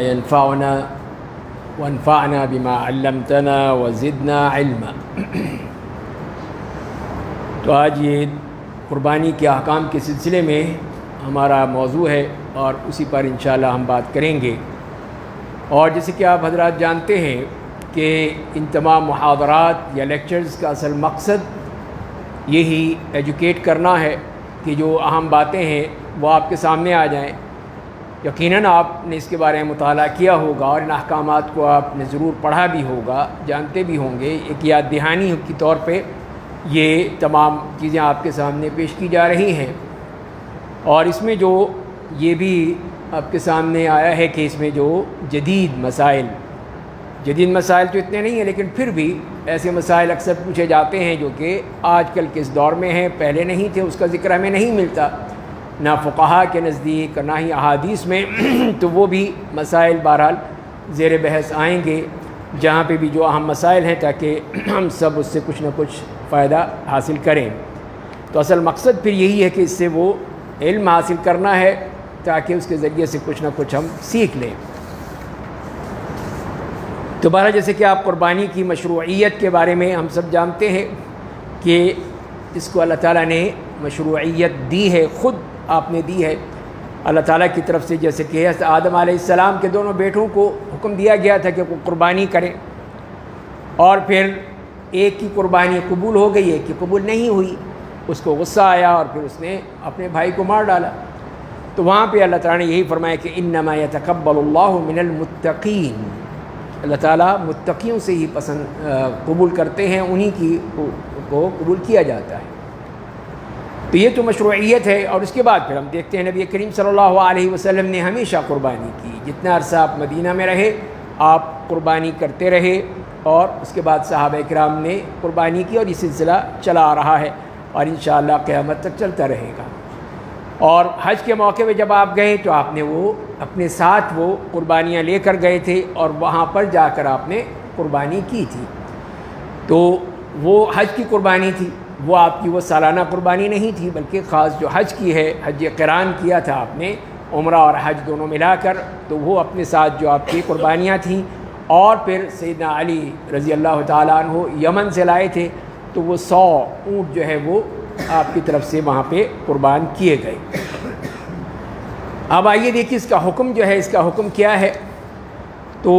ينفعنا وانفعنا بما علمتنا وزدنا علما۔ تو آج یہ قربانی کے احکام کے سلسلے میں ہمارا موضوع ہے اور اسی پر انشاءاللہ ہم بات کریں گے۔ اور جیسے کہ آپ حضرات جانتے ہیں کہ ان تمام محاضرات یا لیکچرز کا اصل مقصد یہی ایجوکیٹ کرنا ہے کہ جو اہم باتیں ہیں وہ آپ کے سامنے آ جائیں۔ یقیناً آپ نے اس کے بارے میں مطالعہ کیا ہوگا اور ان احکامات کو آپ نے ضرور پڑھا بھی ہوگا، جانتے بھی ہوں گے۔ ایک یاد دہانی کے طور پہ یہ تمام چیزیں آپ کے سامنے پیش کی جا رہی ہیں، اور اس میں جو یہ بھی آپ کے سامنے آیا ہے کہ اس میں جو جدید مسائل تو اتنے نہیں ہیں، لیکن پھر بھی ایسے مسائل اکثر پوچھے جاتے ہیں جو کہ آج کل کے اس دور میں ہیں، پہلے نہیں تھے، اس کا ذکر ہمیں نہیں ملتا نہ فقہا کے نزدیک نہ ہی احادیث میں۔ تو وہ بھی مسائل بہرحال زیر بحث آئیں گے جہاں پہ بھی جو اہم مسائل ہیں، تاکہ ہم سب اس سے کچھ نہ کچھ فائدہ حاصل کریں۔ تو اصل مقصد پھر یہی ہے کہ اس سے وہ علم حاصل کرنا ہے تاکہ اس کے ذریعے سے کچھ نہ کچھ ہم سیکھ لیں۔ تو بہرحال جیسے کہ آپ قربانی کی مشروعیت کے بارے میں ہم سب جانتے ہیں کہ اس کو اللہ تعالیٰ نے مشروعیت دی ہے، خود آپ نے دی ہے اللہ تعالیٰ کی طرف سے۔ جیسے کہ حضرت آدم علیہ السلام کے دونوں بیٹوں کو حکم دیا گیا تھا کہ وہ قربانی کریں، اور پھر ایک کی قربانی قبول ہو گئی، ایک کی قبول نہیں ہوئی، اس کو غصہ آیا اور پھر اس نے اپنے بھائی کو مار ڈالا۔ تو وہاں پہ اللہ تعالیٰ نے یہی فرمایا کہ انما یتقبل اللہ من المتقین، اللہ تعالیٰ متقیوں سے ہی قبول کرتے ہیں، انہی کی کو قبول کیا جاتا ہے۔ تو یہ تو مشروعیت ہے۔ اور اس کے بعد پھر ہم دیکھتے ہیں نبی کریم صلی اللہ علیہ وسلم نے ہمیشہ قربانی کی، جتنا عرصہ آپ مدینہ میں رہے آپ قربانی کرتے رہے، اور اس کے بعد صحابہ کرام نے قربانی کی، اور یہ سلسلہ چلا آ رہا ہے اور انشاءاللہ قیامت تک چلتا رہے گا۔ اور حج کے موقع پہ جب آپ گئے تو آپ نے وہ اپنے ساتھ وہ قربانیاں لے کر گئے تھے، اور وہاں پر جا کر آپ نے قربانی کی تھی۔ تو وہ حج کی قربانی تھی، وہ آپ کی وہ سالانہ قربانی نہیں تھی، بلکہ خاص جو حج کی ہے، حج قران کیا تھا آپ نے، عمرہ اور حج دونوں ملا کر، تو وہ اپنے ساتھ جو آپ کی قربانیاں تھیں۔ اور پھر سیدنا علی رضی اللہ تعالیٰ عنہ یمن سے لائے تھے، تو وہ 100 اونٹ جو ہے وہ آپ کی طرف سے وہاں پہ قربان کیے گئے۔ اب آئیے دیکھیے اس کا حکم جو ہے، اس کا حکم کیا ہے۔ تو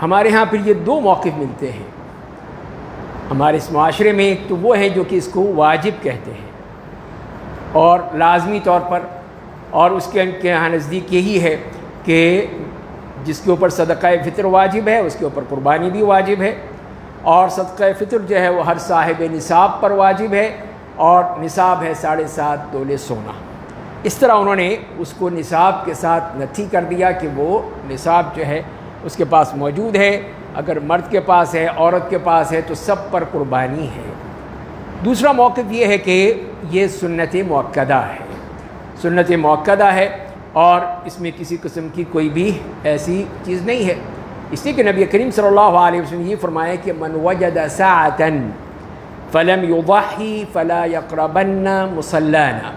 ہمارے ہاں پھر یہ 2 موقف ملتے ہیں ہمارے اس معاشرے میں۔ ایک تو وہ ہے جو کہ اس کو واجب کہتے ہیں اور لازمی طور پر، اور اس کے ان کے یہاں نزدیک یہی ہے کہ جس کے اوپر صدقہ فطر واجب ہے اس کے اوپر قربانی بھی واجب ہے، اور صدقہ فطر جو ہے وہ ہر صاحب نصاب پر واجب ہے، اور نصاب ہے 7.5 تولے سونا۔ اس طرح انہوں نے اس کو نصاب کے ساتھ نتھی کر دیا کہ وہ نصاب جو ہے اس کے پاس موجود ہے، اگر مرد کے پاس ہے، عورت کے پاس ہے، تو سب پر قربانی ہے۔ دوسرا موقف یہ ہے کہ یہ سنت مؤکدہ ہے، سنت مؤکدہ ہے، اور اس میں کسی قسم کی کوئی بھی ایسی چیز نہیں ہے۔ اس لیے کہ نبی کریم صلی اللہ علیہ وسلم نے یہ فرمایا کہ من وجد ساعة فلم يضحي فلا يقربن مصلانا،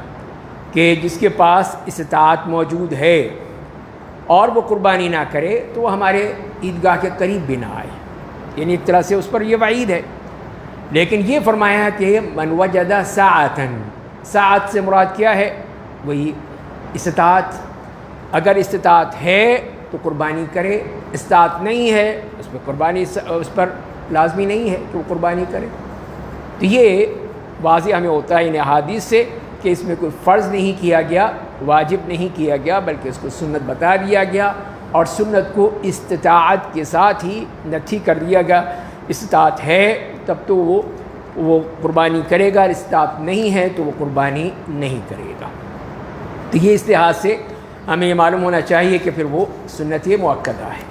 کہ جس کے پاس استطاعت موجود ہے اور وہ قربانی نہ کرے تو وہ ہمارے عیدگاہ کے قریب بھی نہ آئے، یعنی ایک طرح سے اس پر یہ وعید ہے۔ لیکن یہ فرمایا کہ من وجد ساعة، ساعت سے مراد کیا ہے؟ وہی استطاعت، اگر استطاعت ہے تو قربانی کرے، استطاعت نہیں ہے اس پہ قربانی اس پر لازمی نہیں ہے کہ وہ قربانی کرے۔ تو یہ واضح ہمیں ہوتا ہے ان احادیث سے کہ اس میں کوئی فرض نہیں کیا گیا، واجب نہیں کیا گیا، بلکہ اس کو سنت بتا دیا گیا، اور سنت کو استطاعت کے ساتھ ہی نتھی کر دیا گیا۔ استطاعت ہے تب تو وہ قربانی کرے گا، استطاعت نہیں ہے تو وہ قربانی نہیں کرے گا۔ تو یہ اس لحاظ سے ہمیں یہ معلوم ہونا چاہیے کہ پھر وہ سنت مؤکدہ ہے۔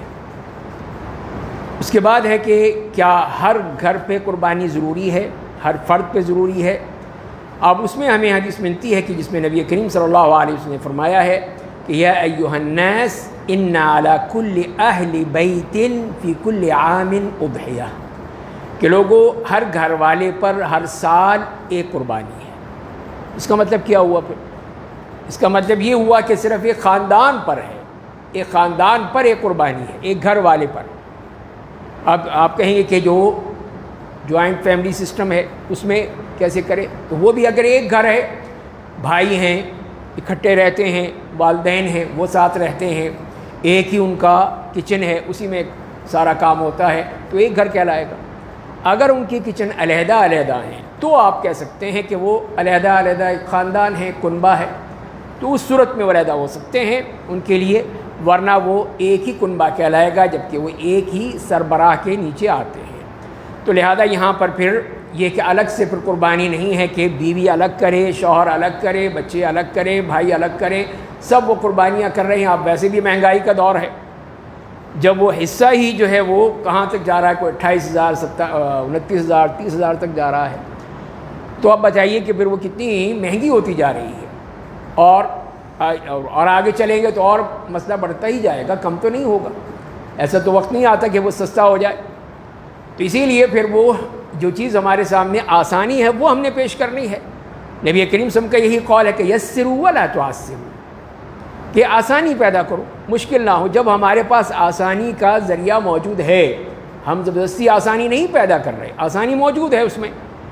اس کے بعد ہے کہ کیا ہر گھر پہ قربانی ضروری ہے، ہر فرد پہ ضروری ہے؟ اب اس میں ہمیں حدیث ملتی ہے کہ جس میں نبی کریم صلی اللہ علیہ وسلم نے فرمایا ہے کہ یا ایھا الناس ان علی کل اہل بیت فی کل عام اضحیہ، کہ لوگوں ہر گھر والے پر ہر سال ایک قربانی ہے۔ اس کا مطلب کیا ہوا پھر؟ اس کا مطلب یہ ہوا کہ صرف ایک خاندان پر ہے، ایک خاندان پر ایک قربانی ہے، ایک گھر والے پر۔ اب آپ کہیں گے کہ جو جوائنٹ فیملی سسٹم ہے اس میں کیسے کرے؟ تو وہ بھی اگر ایک گھر ہے، بھائی ہیں اکٹھے رہتے ہیں، والدین ہیں وہ ساتھ رہتے ہیں، ایک ہی ان کا کچن ہے، اسی میں سارا کام ہوتا ہے، تو ایک گھر کہلائے گا۔ اگر ان کی کچن علیحدہ علیحدہ ہیں تو آپ کہہ سکتے ہیں کہ وہ علیحدہ علیحدہ ایک خاندان ہے، کنبہ ہے، تو اس صورت میں وہ علیحدہ ہو سکتے ہیں ان کے لیے، ورنہ وہ ایک ہی کنبہ کہلائے گا جبکہ وہ ایک ہی سربراہ کے نیچے آتے ہیں۔ تو لہذا یہاں پر پھر یہ کہ الگ سے پھر قربانی نہیں ہے کہ بیوی الگ کرے، شوہر الگ کرے، بچے الگ کریں، بھائی الگ کریں، سب وہ قربانیاں کر رہے ہیں۔ آپ ویسے بھی مہنگائی کا دور ہے، جب وہ حصہ ہی جو ہے وہ کہاں تک جا رہا ہے، کوئی 28,000 29,000 30,000 تک جا رہا ہے، تو اب بتائیے کہ پھر وہ کتنی مہنگی ہوتی جا رہی ہے، اور آگے چلیں گے تو اور مسئلہ بڑھتا ہی جائے گا، کم تو نہیں ہوگا۔ ایسا تو وقت نہیں آتا کہ وہ سستا ہو جائے۔ تو اسی لیے پھر وہ جو چیز ہمارے سامنے آسانی ہے وہ ہم نے پیش کرنی ہے۔ نبی کریم صلی اللہ علیہ وسلم کا یہی قول ہے کہ یسروا ولا تعسروا، کہ آسانی پیدا کرو، مشکل نہ ہو۔ جب ہمارے پاس آسانی کا ذریعہ موجود ہے، ہم زبردستی آسانی نہیں پیدا کر رہے، آسانی موجود ہے اس میں،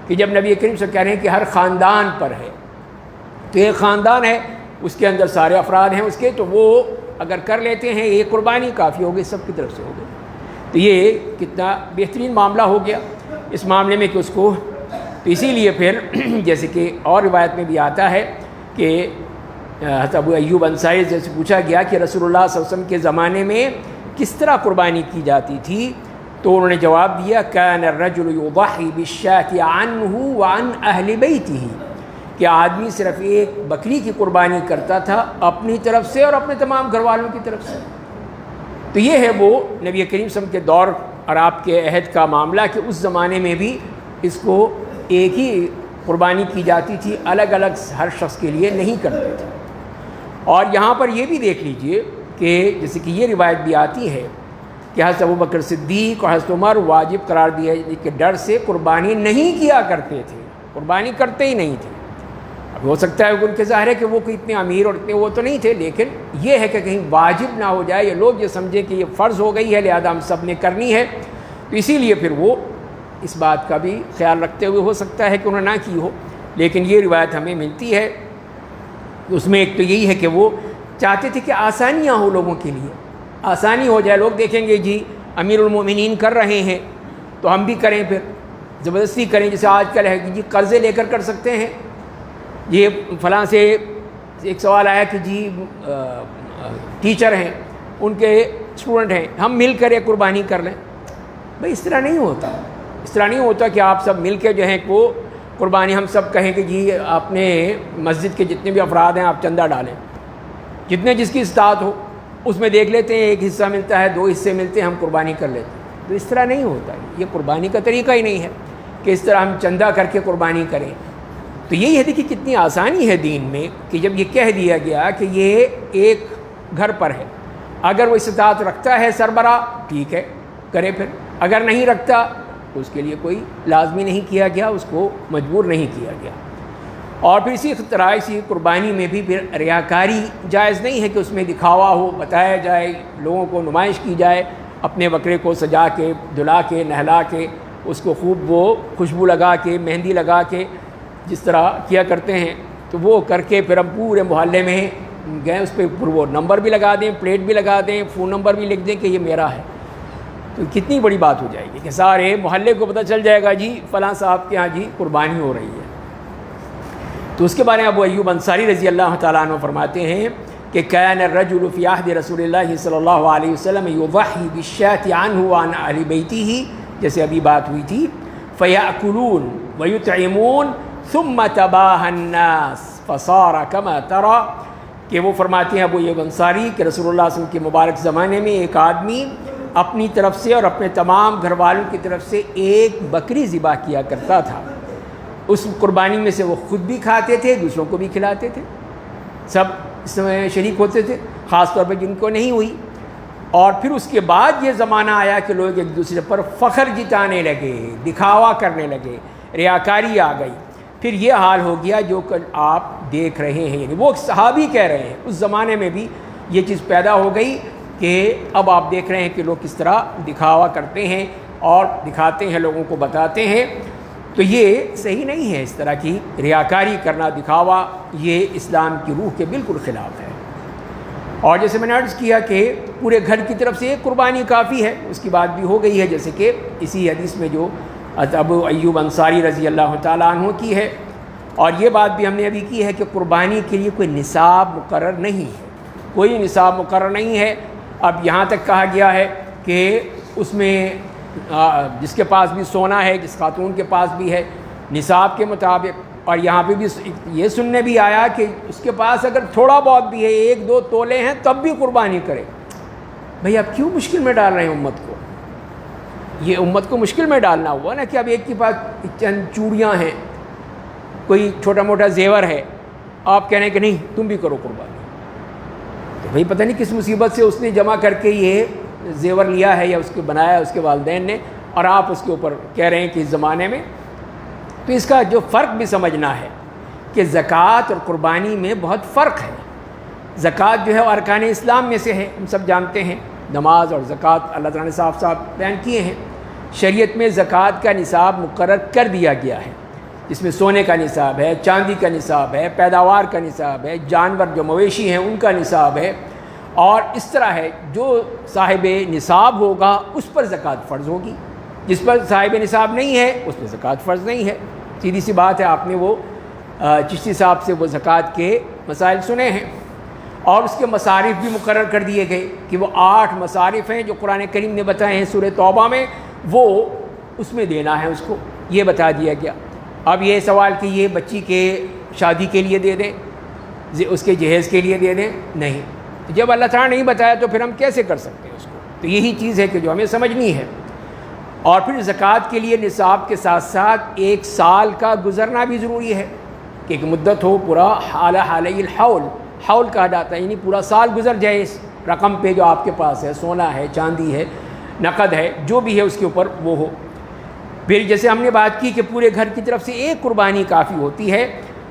کہ جب نبی کریم سے کہہ رہے ہیں کہ ہر خاندان پر ہے، تو ایک خاندان ہے اس کے اندر سارے افراد ہیں اس کے، تو وہ اگر کر لیتے ہیں ایک قربانی کافی ہوگی، سب کی طرف سے ہوگی۔ تو یہ کتنا بہترین معاملہ ہو گیا اس معاملے میں کہ اس کو، تو اسی لیے پھر جیسے کہ اور روایت میں بھی آتا ہے کہ حضرت ابو ایوب انصاری سے پوچھا گیا کہ رسول اللہ صلی اللہ علیہ وسلم کے زمانے میں کس طرح قربانی کی جاتی تھی، تو انہوں نے جواب دیا کان الرجل یضحی بالشاة عنہ وعن اہل بیتہ، کہ آدمی صرف ایک بکری کی قربانی کرتا تھا اپنی طرف سے اور اپنے تمام گھر والوں کی طرف سے۔ تو یہ ہے وہ نبی کریم صلی اللہ علیہ وسلم کے دور اور آپ کے عہد کا معاملہ کہ اس زمانے میں بھی اس کو ایک ہی قربانی کی جاتی تھی، الگ الگ ہر شخص کے لیے نہیں کرتے تھے۔ اور یہاں پر یہ بھی دیکھ لیجئے کہ جیسے کہ یہ روایت بھی آتی ہے کہ حضرت ابوبکر صدیق اور حضرت عمر واجب قرار دیا کہ ڈر سے قربانی نہیں کیا کرتے تھے، قربانی کرتے ہی نہیں تھے۔ اب ہو سکتا ہے کہ ان کے ظاہر ہے کہ وہ کوئی اتنے امیر اور اتنے وہ تو نہیں تھے، لیکن یہ ہے کہ کہیں واجب نہ ہو جائے، یہ لوگ یہ سمجھیں کہ یہ فرض ہو گئی ہے لہذا ہم سب نے کرنی ہے، تو اسی لیے پھر وہ اس بات کا بھی خیال رکھتے ہوئے ہو سکتا ہے کہ انہوں نے نہ کی ہو۔ لیکن یہ روایت ہمیں ملتی ہے، اس میں ایک تو یہی ہے کہ وہ چاہتے تھے کہ آسانیاں ہو لوگوں کے لیے، آسانی ہو جائے، لوگ دیکھیں گے جی امیر المومنین کر رہے ہیں تو ہم بھی کریں، پھر زبردستی کریں، جیسے آج کل ہے کہ جی قرضے لے کر سکتے ہیں، یہ فلاں سے ایک سوال آیا کہ جی ٹیچر ہیں، ان کے اسٹوڈنٹ ہیں، ہم مل کر ایک قربانی کر لیں۔ بھئی اس طرح نہیں ہوتا، اس طرح نہیں ہوتا کہ آپ سب مل کے جو ہیں وہ قربانی، ہم سب کہیں کہ جی اپنے مسجد کے جتنے بھی افراد ہیں آپ چندہ ڈالیں، جتنے جس کی استطاعت ہو اس میں دیکھ لیتے ہیں، ایک حصہ ملتا ہے، 2 حصے ملتے ہیں، ہم قربانی کر لیتے ہیں۔ تو اس طرح نہیں ہوتا، یہ قربانی کا طریقہ ہی نہیں ہے کہ اس طرح ہم چندہ کر کے قربانی کریں۔ تو یہی ہے دیکھیے کتنی آسانی ہے دین میں کہ جب یہ کہہ دیا گیا کہ یہ ایک گھر پر ہے، اگر وہ استطاعت رکھتا ہے سربراہ ٹھیک ہے کرے، پھر اگر نہیں رکھتا تو اس کے لیے کوئی لازمی نہیں کیا گیا، اس کو مجبور نہیں کیا گیا۔ اور پھر اسی طرح اسی قربانی میں بھی پھر ریاکاری جائز نہیں ہے کہ اس میں دکھاوا ہو، بتایا جائے، لوگوں کو نمائش کی جائے، اپنے بکرے کو سجا کے دھلا کے نہلا کے اس کو خوب وہ خوشبو لگا کے مہندی لگا کے جس طرح کیا کرتے ہیں، تو وہ کر کے پھر ہم پورے محلے میں گئے، اس پہ وہ نمبر بھی لگا دیں، پلیٹ بھی لگا دیں، فون نمبر بھی لکھ دیں کہ یہ میرا ہے، تو کتنی بڑی بات ہو جائے گی کہ سارے محلے کو پتہ چل جائے گا جی فلاں صاحب کے ہاں جی قربانی ہو رہی ہے۔ تو اس کے بارے میں ابو ایوب انصاری رضی اللہ تعالیٰ عنہ فرماتے ہیں کہ کان الرجل فی عہد رسول اللہ صلی اللہ علیہ وسلم یضحی بالشاة عنہ وعن اہل بیتہ، جیسے ابھی بات ہوئی تھی، فیأکلون ویطعمون ثم تباہى الناس فصار كما ترى، کہ وہ فرماتے ہیں ابو ایوب انصاری کہ رسول اللہ صلی اللہ علیہ وسلم کے مبارک زمانے میں ایک آدمی اپنی طرف سے اور اپنے تمام گھر والوں کی طرف سے ایک بکری ذبح کیا کرتا تھا، اس قربانی میں سے وہ خود بھی کھاتے تھے، دوسروں کو بھی کھلاتے تھے، سب اس میں شریک ہوتے تھے، خاص طور پہ جن کو نہیں ہوئی۔ اور پھر اس کے بعد یہ زمانہ آیا کہ لوگ ایک دوسرے پر فخر جتانے لگے، دکھاوا کرنے لگے، ریاکاری آ گئی، پھر یہ حال ہو گیا جو کل آپ دیکھ رہے ہیں، یعنی وہ صحابی کہہ رہے ہیں اس زمانے میں بھی یہ چیز پیدا ہو گئی کہ اب آپ دیکھ رہے ہیں کہ لوگ کس طرح دکھاوا کرتے ہیں اور دکھاتے ہیں، لوگوں کو بتاتے ہیں. تو یہ صحیح نہیں ہے، اس طرح کی ریاکاری کرنا، دکھاوا، یہ اسلام کی روح کے بالکل خلاف ہے. اور جیسے میں نے عرض کیا کہ پورے گھر کی طرف سے ایک قربانی کافی ہے، اس کی بات بھی ہو گئی ہے، جیسے کہ اسی حدیث میں جو ابو ایوب انصاری رضی اللہ تعالیٰ عنہ کی ہے. اور یہ بات بھی ہم نے ابھی کی ہے کہ قربانی کے لیے کوئی نصاب مقرر نہیں ہے، کوئی نصاب مقرر نہیں ہے. اب یہاں تک کہا گیا ہے کہ اس میں جس کے پاس بھی سونا ہے، جس خاتون کے پاس بھی ہے، نصاب کے مطابق. اور یہاں پہ بھی یہ سننے بھی آیا کہ اس کے پاس اگر تھوڑا بہت بھی ہے، 1-2 تولے ہیں، تب بھی قربانی کرے. بھئی آپ کیوں مشکل میں ڈال رہے ہیں امت کو؟ یہ امت کو مشکل میں ڈالنا ہوا نا کہ اب ایک کے پاس چند چوڑیاں ہیں، کوئی چھوٹا موٹا زیور ہے، آپ کہہ رہے ہیں کہ نہیں تم بھی کرو قربانی. تو بھئی پتہ نہیں کس مصیبت سے اس نے جمع کر کے یہ زیور لیا ہے یا اس کو بنایا اس کے والدین نے، اور آپ اس کے اوپر کہہ رہے ہیں کہ اس زمانے میں. تو اس کا جو فرق بھی سمجھنا ہے کہ زکوٰۃ اور قربانی میں بہت فرق ہے. زکوٰۃ جو ہے وہ ارکان اسلام میں سے ہے، ہم سب جانتے ہیں. نماز اور زکوٰۃ اللہ تعالیٰ نے صاف صاف بیان کیے ہیں. شریعت میں زکوٰۃ کا نصاب مقرر کر دیا گیا ہے، جس میں سونے کا نصاب ہے، چاندی کا نصاب ہے، پیداوار کا نصاب ہے، جانور جو مویشی ہیں ان کا نصاب ہے. اور اس طرح ہے جو صاحب نصاب ہوگا اس پر زکوٰۃ فرض ہوگی، جس پر صاحب نصاب نہیں ہے اس پر زکوٰۃ فرض نہیں ہے. سیدھی سی بات ہے. آپ نے وہ چشتی صاحب سے وہ زکوٰۃ کے مسائل سنے ہیں، اور اس کے مصارف بھی مقرر کر دیے گئے کہ وہ 8 مصارف ہیں جو قرآن کریم نے بتائے ہیں سورہ توبہ میں، وہ اس میں دینا ہے، اس کو یہ بتا دیا گیا. اب یہ سوال کہ یہ بچی کے شادی کے لیے دے دیں، اس کے جہیز کے لیے دے دیں، نہیں. جب اللہ تعالیٰ نہیں بتایا تو پھر ہم کیسے کر سکتے ہیں اس کو؟ تو یہی چیز ہے کہ جو ہمیں سمجھنی ہے. اور پھر زکوٰۃ کے لیے نصاب کے ساتھ ساتھ 1 سال کا گزرنا بھی ضروری ہے کہ ایک مدت ہو، پورا حالی الحول، حول کہا جاتا ہے، یعنی پورا سال گزر جائے اس رقم پہ جو آپ کے پاس ہے، سونا ہے، چاندی ہے، نقد ہے، جو بھی ہے اس کے اوپر وہ ہو. پھر جیسے ہم نے بات کی کہ پورے گھر کی طرف سے ایک قربانی کافی ہوتی ہے،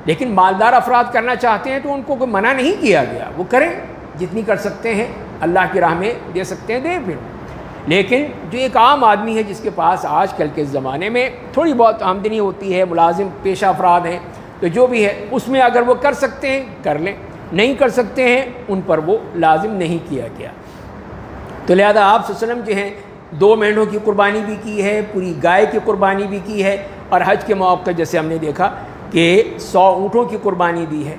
لیکن مالدار افراد کرنا چاہتے ہیں تو ان کو کوئی منع نہیں کیا گیا، وہ کریں، جتنی کر سکتے ہیں اللہ کی راہ میں دے سکتے ہیں دیں. پھر لیکن جو ایک عام آدمی ہے جس کے پاس آج کل کے زمانے میں تھوڑی بہت آمدنی ہوتی ہے، ملازم پیشہ افراد ہیں، تو جو بھی ہے اس میں اگر وہ کر سکتے ہیں کر لیں، نہیں کر سکتے ہیں ان پر وہ لازم نہیں کیا گیا. تو لہذا آپ صلی اللہ علیہ وسلم جو ہیں 2 مہینوں کی قربانی بھی کی ہے، پوری گائے کی قربانی بھی کی ہے، اور حج کے موقع جیسے ہم نے دیکھا کہ 100 اونٹوں کی قربانی دی ہے.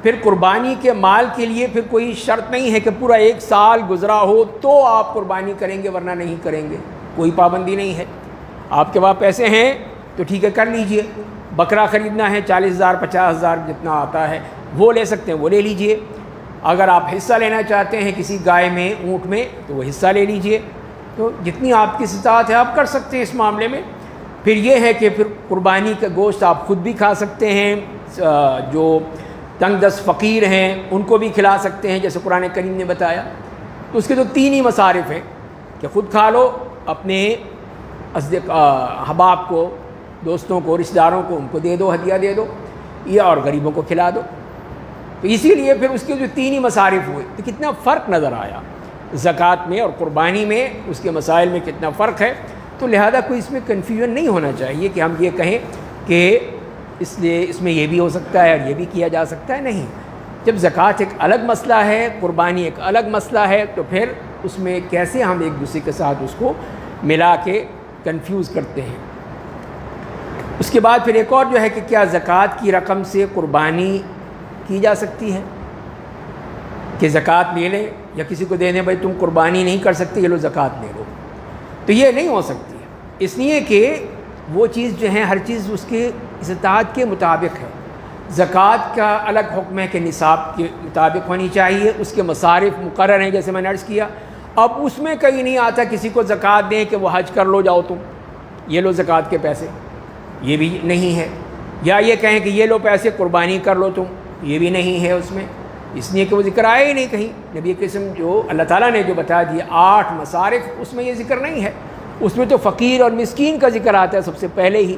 پھر قربانی کے مال کے لیے پھر کوئی شرط نہیں ہے کہ پورا 1 سال گزرا ہو تو آپ قربانی کریں گے ورنہ نہیں کریں گے، کوئی پابندی نہیں ہے. آپ کے پاس پیسے ہیں تو ٹھیک ہے کر لیجئے. بکرا خریدنا ہے 40,000 50,000 جتنا آتا ہے وہ لے سکتے ہیں، وہ لے لیجئے. اگر آپ حصہ لینا چاہتے ہیں کسی گائے میں، اونٹ میں، تو وہ حصہ لے لیجئے. تو جتنی آپ کی استطاعت ہے آپ کر سکتے ہیں اس معاملے میں. پھر یہ ہے کہ پھر قربانی کا گوشت آپ خود بھی کھا سکتے ہیں، جو تنگ دست فقیر ہیں ان کو بھی کھلا سکتے ہیں جیسے قرآن کریم نے بتایا. تو اس کے تو 3 ہی مصارف ہیں کہ خود کھا لو، اپنے احباب کو، دوستوں کو، رشتہ داروں کو ان کو دے دو، ہدیہ دے دو، یا اور غریبوں کو کھلا دو. تو اسی لیے پھر اس کے جو 3 ہی مصارف ہوئے تو کتنا فرق نظر آیا زکوٰۃ میں اور قربانی میں، اس کے مسائل میں کتنا فرق ہے. تو لہذا کوئی اس میں کنفیوژن نہیں ہونا چاہیے کہ ہم یہ کہیں کہ اس لیے اس میں یہ بھی ہو سکتا ہے اور یہ بھی کیا جا سکتا ہے. نہیں، جب زکوٰۃ ایک الگ مسئلہ ہے، قربانی ایک الگ مسئلہ ہے، تو پھر اس میں کیسے ہم ایک دوسرے کے ساتھ اس کو ملا کے کنفیوز کرتے ہیں. اس کے بعد پھر ایک اور جو ہے کہ کیا زکوٰۃ کی رقم سے قربانی کی جا سکتی ہے کہ زکوٰۃ لے لیں یا کسی کو دے دیں بھائی تم قربانی نہیں کر سکتے یہ لو زکوٰۃ لے لو. تو یہ نہیں ہو سکتی ہے، اس لیے کہ وہ چیز جو ہے ہر چیز اس کے استطاعت کے مطابق ہے. زکوٰۃ کا الگ حکم ہے کہ نصاب کے مطابق ہونی چاہیے، اس کے مصارف مقرر ہیں جیسے میں نے عرض کیا. اب اس میں کہیں نہیں آتا کسی کو زکوٰۃ دیں کہ وہ حج کر لو جاؤ تم، یہ لو زکوٰۃ کے پیسے، یہ بھی نہیں ہے. یا یہ کہیں کہ یہ لو پیسے قربانی کر لو تم، یہ بھی نہیں ہے اس میں، اس لیے کہ وہ ذکر آیا ہی نہیں کہیں. نبی قسم جو اللہ تعالیٰ نے جو بتا دیا 8 مصارف، اس میں یہ ذکر نہیں ہے. اس میں تو فقیر اور مسکین کا ذکر آتا ہے سب سے پہلے ہی.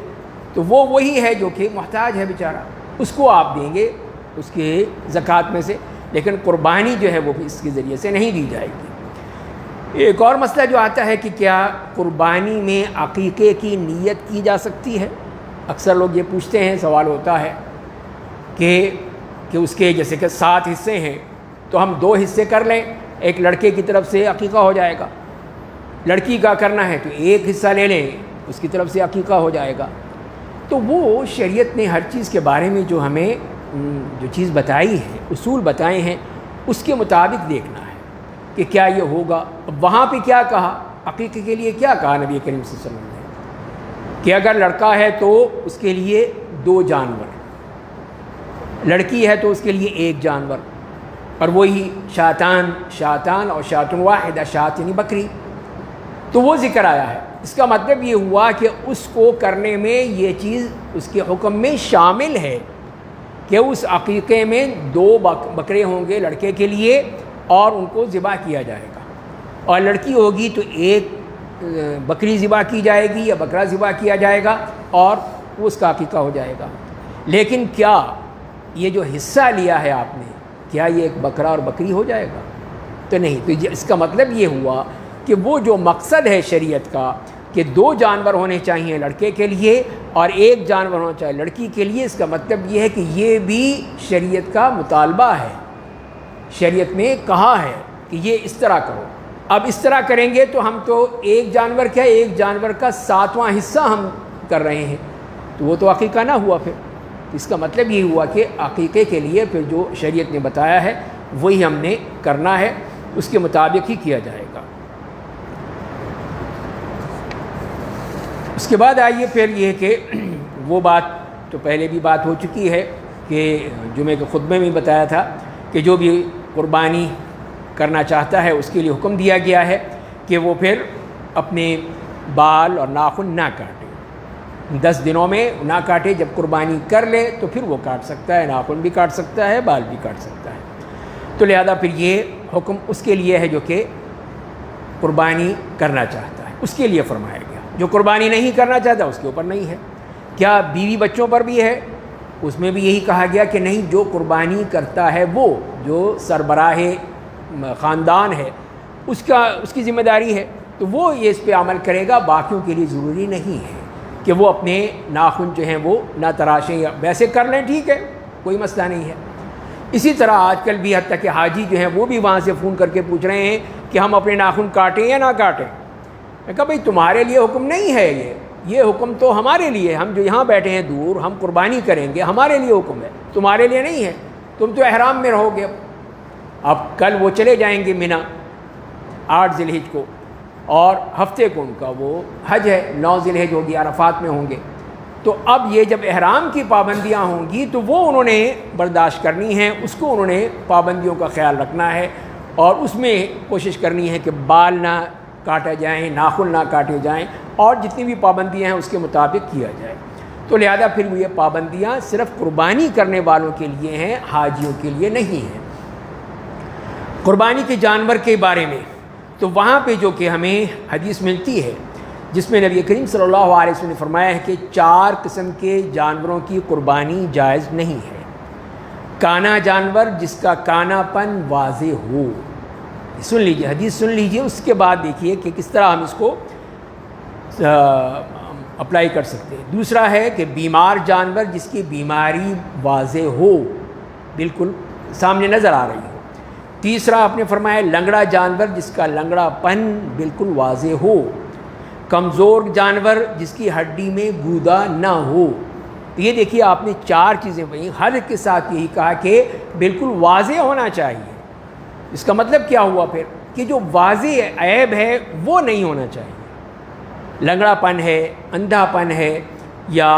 تو وہ وہی ہے جو کہ محتاج ہے بیچارہ، اس کو آپ دیں گے اس کے زکوٰۃ میں سے. لیکن قربانی جو ہے وہ بھی اس کے ذریعے سے نہیں دی جائے گی۔ ایک اور مسئلہ جو آتا ہے کہ کیا قربانی میں عقیقے کی نیت کی جا سکتی ہے؟ اکثر لوگ یہ پوچھتے ہیں، سوال ہوتا ہے کہ اس کے جیسے کہ 7 حصے ہیں تو ہم 2 حصے کر لیں، ایک لڑکے کی طرف سے عقیقہ ہو جائے گا، لڑکی کا کرنا ہے تو 1 حصہ لے لیں، اس کی طرف سے عقیقہ ہو جائے گا۔ تو وہ شریعت نے ہر چیز کے بارے میں جو ہمیں جو چیز بتائی ہے، اصول بتائے ہیں، اس کے مطابق دیکھنا ہے کہ کیا یہ ہوگا۔ اب وہاں پہ کیا کہا، عقیقے کے لیے کیا کہا نبی کریم صلی اللہ علیہ وسلم نے کہ اگر لڑکا ہے تو اس کے لیے 2 جانور، لڑکی ہے تو اس کے لیے 1 جانور، اور وہی شاتان اور شاتن واحدہ، شات یعنی بکری، تو وہ ذکر آیا ہے۔ اس کا مطلب یہ ہوا کہ اس کو کرنے میں یہ چیز اس کے حکم میں شامل ہے کہ اس عقیقے میں 2 بکرے ہوں گے لڑکے کے لیے اور ان کو ذبح کیا جائے گا، اور لڑکی ہوگی تو 1 بکری ذبح کی جائے گی یا بکرا ذبح کیا جائے گا اور اس کا عقیقہ ہو جائے گا۔ لیکن کیا یہ جو حصہ لیا ہے آپ نے، کیا یہ ایک بکرا اور بکری ہو جائے گا؟ تو نہیں۔ تو اس کا مطلب یہ ہوا کہ وہ جو مقصد ہے شریعت کا کہ 2 جانور ہونے چاہیے لڑکے کے لیے اور 1 جانور ہونا چاہیے لڑکی کے لیے، اس کا مطلب یہ ہے کہ یہ بھی شریعت کا مطالبہ ہے، شریعت نے کہا ہے کہ یہ اس طرح کرو۔ اب اس طرح کریں گے تو ہم تو 1 جانور کیا، 1 جانور کا 7واں حصہ ہم کر رہے ہیں، تو وہ تو عقیقہ نہ ہوا پھر۔ اس کا مطلب یہ ہوا کہ عقیقے کے لیے پھر جو شریعت نے بتایا ہے وہی ہم نے کرنا ہے، اس کے مطابق ہی کیا جائے گا۔ اس کے بعد آئیے پھر یہ کہ وہ بات تو پہلے بھی بات ہو چکی ہے کہ جمعے کے خطبے میں بتایا تھا کہ جو بھی قربانی کرنا چاہتا ہے اس کے لیے حکم دیا گیا ہے کہ وہ پھر اپنے بال اور ناخن نہ کاٹے، 10 دنوں میں نہ کاٹے۔ جب قربانی کر لے تو پھر وہ کاٹ سکتا ہے، ناخن بھی کاٹ سکتا ہے، بال بھی کاٹ سکتا ہے۔ تو لہذا پھر یہ حکم اس کے لیے ہے جو کہ قربانی کرنا چاہتا ہے، اس کے لیے فرمایا گیا۔ جو قربانی نہیں کرنا چاہتا اس کے اوپر نہیں ہے۔ کیا بیوی بچوں پر بھی ہے؟ اس میں بھی یہی کہا گیا کہ نہیں، جو قربانی کرتا ہے وہ جو سربراہ خاندان ہے اس کی ذمہ داری ہے، تو وہ یہ اس پہ عمل کرے گا، باقیوں کے لیے ضروری نہیں ہے کہ وہ اپنے ناخن جو ہیں وہ نہ تراشیں، یا ویسے کر لیں ٹھیک ہے، کوئی مسئلہ نہیں ہے۔ اسی طرح آج کل بھی حتیٰ کہ حاجی جو ہیں وہ بھی وہاں سے فون کر کے پوچھ رہے ہیں کہ ہم اپنے ناخن کاٹیں یا نہ کاٹیں۔ میں کہا بھائی تمہارے لیے حکم نہیں ہے، یہ حکم تو ہمارے لیے، ہم جو یہاں بیٹھے ہیں دور، ہم قربانی کریں گے، ہمارے لیے حکم ہے، تمہارے لیے نہیں ہے۔ تم تو احرام میں رہو گے۔ اب کل وہ چلے جائیں گے منی 8 ذی الحج کو، اور ہفتے کو ان کا وہ حج ہے، 9 ذی الحج ہوگی، عرفات میں ہوں گے۔ تو اب یہ جب احرام کی پابندیاں ہوں گی تو وہ انہوں نے برداشت کرنی ہیں، اس کو انہوں نے پابندیوں کا خیال رکھنا ہے، اور اس میں کوشش کرنی ہے کہ بال نہ کاٹے جائیں، ناخن نہ کاٹے جائیں، اور جتنی بھی پابندیاں ہیں اس کے مطابق کیا جائے۔ تو لہذا پھر یہ پابندیاں صرف قربانی کرنے والوں کے لیے ہیں، حاجیوں کے لیے نہیں ہیں۔ قربانی کے جانور کے بارے میں تو وہاں پہ جو کہ ہمیں حدیث ملتی ہے جس میں نبی کریم صلی اللہ علیہ وسلم نے فرمایا ہے کہ 4 قسم کے جانوروں کی قربانی جائز نہیں ہے۔ کانا جانور جس کا کانا پن واضح ہو، سن لیجئے حدیث، سن لیجئے، اس کے بعد دیکھیے کہ کس طرح ہم اس کو اپلائی کر سکتے ہیں۔ دوسرا ہے کہ بیمار جانور جس کی بیماری واضح ہو، بالکل سامنے نظر آ رہی ہو۔ تیسرا آپ نے فرمایا لنگڑا جانور جس کا لنگڑا پن بالکل واضح ہو۔ کمزور جانور جس کی ہڈی میں گودا نہ ہو۔ تو یہ دیکھیے آپ نے 4 چیزیں وہیں، ہر ایک کے ساتھ یہی کہا کہ بالکل واضح ہونا چاہیے۔ اس کا مطلب کیا ہوا پھر کہ جو واضح عیب ہے وہ نہیں ہونا چاہیے۔ لنگڑا پن ہے، اندھا پن ہے، یا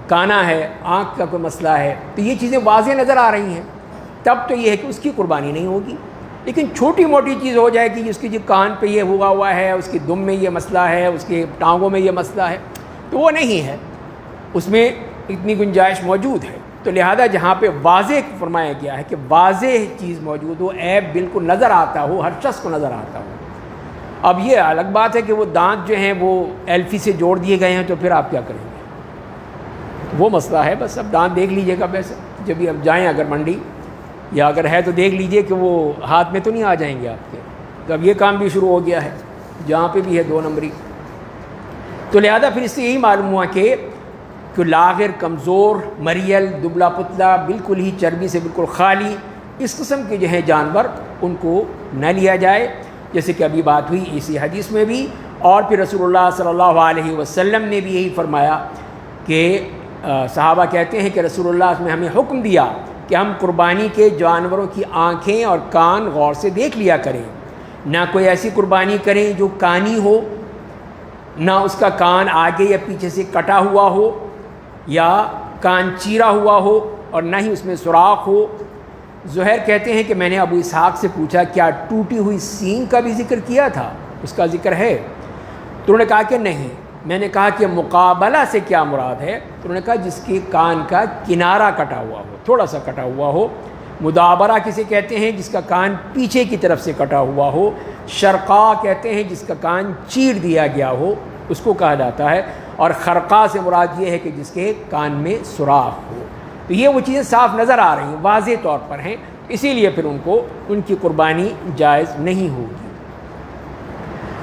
کانا ہے، آنکھ کا کوئی مسئلہ ہے، تو یہ چیزیں واضح نظر آ رہی ہیں، تب تو یہ ہے کہ اس کی قربانی نہیں ہوگی۔ لیکن چھوٹی موٹی چیز ہو جائے کہ اس کی جو کان پہ یہ ہوا ہے، اس کی دم میں یہ مسئلہ ہے، اس کے ٹانگوں میں یہ مسئلہ ہے، تو وہ نہیں ہے، اس میں اتنی گنجائش موجود ہے۔ تو لہذا جہاں پہ واضح فرمایا گیا ہے کہ واضح چیز موجود ہو، عیب بالکل نظر آتا ہو، ہر شخص کو نظر آتا ہو۔ اب یہ الگ بات ہے کہ وہ دانت جو ہیں وہ ایلفی سے جوڑ دیے گئے ہیں، تو پھر آپ کیا کریں گے، وہ مسئلہ ہے۔ بس اب دانت دیکھ لیجیے گا، ویسے جب بھی اب جائیں اگر منڈی یا اگر ہے تو دیکھ لیجئے کہ وہ ہاتھ میں تو نہیں آ جائیں گے آپ کے. تو اب یہ کام بھی شروع ہو گیا ہے جہاں پہ بھی ہے 2 نمبری. تو لہذا پھر اس سے یہی معلوم ہوا کہ لاغر، کمزور، مریل، دبلا پتلا، بالکل ہی چربی سے بالکل خالی اس قسم کے جو ہیں جانور ان کو نہ لیا جائے، جیسے کہ ابھی بات ہوئی اسی حدیث میں بھی. اور پھر رسول اللہ صلی اللہ علیہ وسلم نے بھی یہی فرمایا کہ صحابہ کہتے ہیں کہ رسول اللہ نے ہمیں حکم دیا کہ ہم قربانی کے جانوروں کی آنکھیں اور کان غور سے دیکھ لیا کریں، نہ کوئی ایسی قربانی کریں جو کانی ہو، نہ اس کا کان آگے یا پیچھے سے کٹا ہوا ہو یا کان چیرا ہوا ہو اور نہ ہی اس میں سوراخ ہو. زہیر کہتے ہیں کہ میں نے ابو اسحاق سے پوچھا کیا ٹوٹی ہوئی سینگ کا بھی ذکر کیا تھا، اس کا ذکر ہے؟ تو انہوں نے کہا کہ نہیں. میں نے کہا کہ مقابلہ سے کیا مراد ہے؟ تو انہوں نے کہا جس کے کان کا کنارہ کٹا ہوا ہو، تھوڑا سا کٹا ہوا ہو. مدابرہ کسے کہتے ہیں؟ جس کا کان پیچھے کی طرف سے کٹا ہوا ہو. شرقا کہتے ہیں جس کا کان چیر دیا گیا ہو، اس کو کہا جاتا ہے. اور خرقہ سے مراد یہ ہے کہ جس کے کان میں سوراخ ہو. تو یہ وہ چیزیں صاف نظر آ رہی ہیں، واضح طور پر ہیں، اسی لیے پھر ان کی قربانی جائز نہیں ہوگی.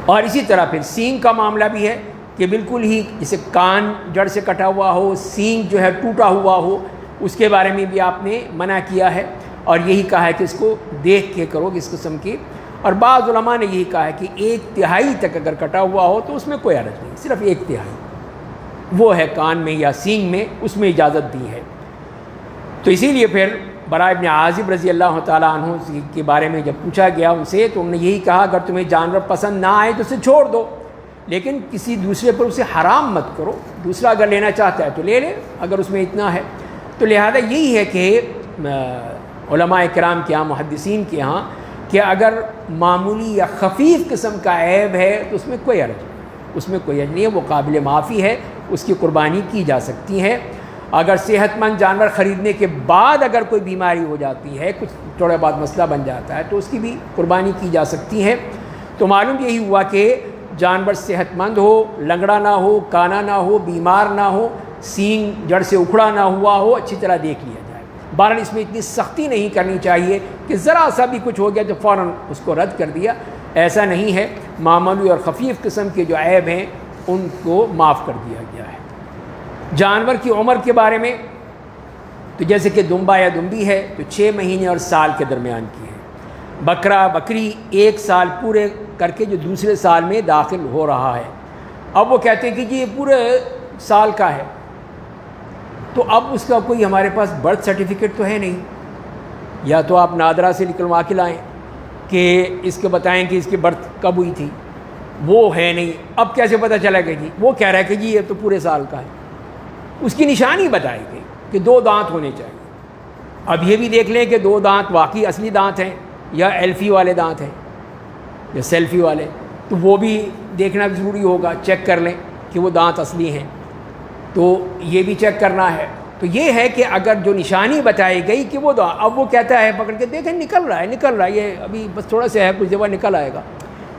اور اسی طرح پھر سینگ کا معاملہ بھی ہے کہ بالکل ہی جسے کان جڑ سے کٹا ہوا ہو، سینگ جو ہے ٹوٹا ہوا ہو، اس کے بارے میں بھی آپ نے منع کیا ہے اور یہی کہا ہے کہ اس کو دیکھ کے کرو اس قسم کی. اور بعض علماء نے یہی کہا ہے کہ 1/3 تک اگر کٹا ہوا ہو تو اس میں کوئی حرج نہیں، صرف 1/3 وہ ہے کان میں یا سینگ میں، اس میں اجازت دی ہے. تو اسی لیے پھر براء ابن عازب رضی اللہ تعالیٰ عنہ کے بارے میں جب پوچھا گیا ان سے تو انہوں نے یہی کہا اگر تمہیں جانور پسند نہ آئے تو اسے چھوڑ دو، لیکن کسی دوسرے پر اسے حرام مت کرو. دوسرا اگر لینا چاہتا ہے تو لے لے اگر اس میں اتنا ہے. تو لہذا یہی ہے کہ علماء کرام کے ہاں، محدثین کے ہاں، کہ اگر معمولی یا خفیف قسم کا عیب ہے تو اس میں کوئی حرج نہیں، اس میں کوئی حرج نہیں ہے، وہ قابل معافی ہے، اس کی قربانی کی جا سکتی ہے. اگر صحت مند جانور خریدنے کے بعد اگر کوئی بیماری ہو جاتی ہے، کچھ تھوڑا بہت مسئلہ بن جاتا ہے تو اس کی بھی قربانی کی جا سکتی ہے. تو معلوم یہی ہوا کہ جانور صحت مند ہو، لنگڑا نہ ہو، کانا نہ ہو، بیمار نہ ہو، سینگ جڑ سے اکھڑا نہ ہوا ہو، اچھی طرح دیکھ لیا جائے. بہرحال اس میں اتنی سختی نہیں کرنی چاہیے کہ ذرا سا بھی کچھ ہو گیا تو فوراً اس کو رد کر دیا، ایسا نہیں ہے. معمولی اور خفیف قسم کے جو عیب ہیں ان کو معاف کر دیا گیا ہے. جانور کی عمر کے بارے میں تو جیسے کہ دمبا یا دمبی ہے تو 6 مہینے اور سال کے درمیان کی ہے. بکرا بکری 1 سال پورے کر کے جو دوسرے سال میں داخل ہو رہا ہے. اب وہ کہتے ہیں کہ جی یہ پورے سال کا ہے، تو اب اس کا کوئی ہمارے پاس برتھ سرٹیفکیٹ تو ہے نہیں، یا تو آپ نادرا سے نکلوا کے لائیں کہ اس کو بتائیں کہ اس کی برتھ کب ہوئی تھی، وہ ہے نہیں. اب کیسے پتہ چلا کہ جی وہ کہہ رہا ہے کہ جی یہ تو پورے سال کا ہے. اس کی نشانی بتائی گئی کہ 2 دانت ہونے چاہیے. اب یہ بھی دیکھ لیں کہ 2 دانت واقعی اصلی دانت ہیں یا ایلفی والے دانت ہیں یا سیلفی والے، تو وہ بھی دیکھنا بھی ضروری ہوگا. چیک کر لیں کہ وہ دانت اصلی ہیں، تو یہ بھی چیک کرنا ہے. تو یہ ہے کہ اگر جو نشانی بتائی گئی کہ وہ دانت، اب وہ کہتا ہے پکڑ کے دیکھیں نکل رہا ہے، یہ ابھی بس تھوڑا سا ہے، کچھ دفعہ نکل آئے گا.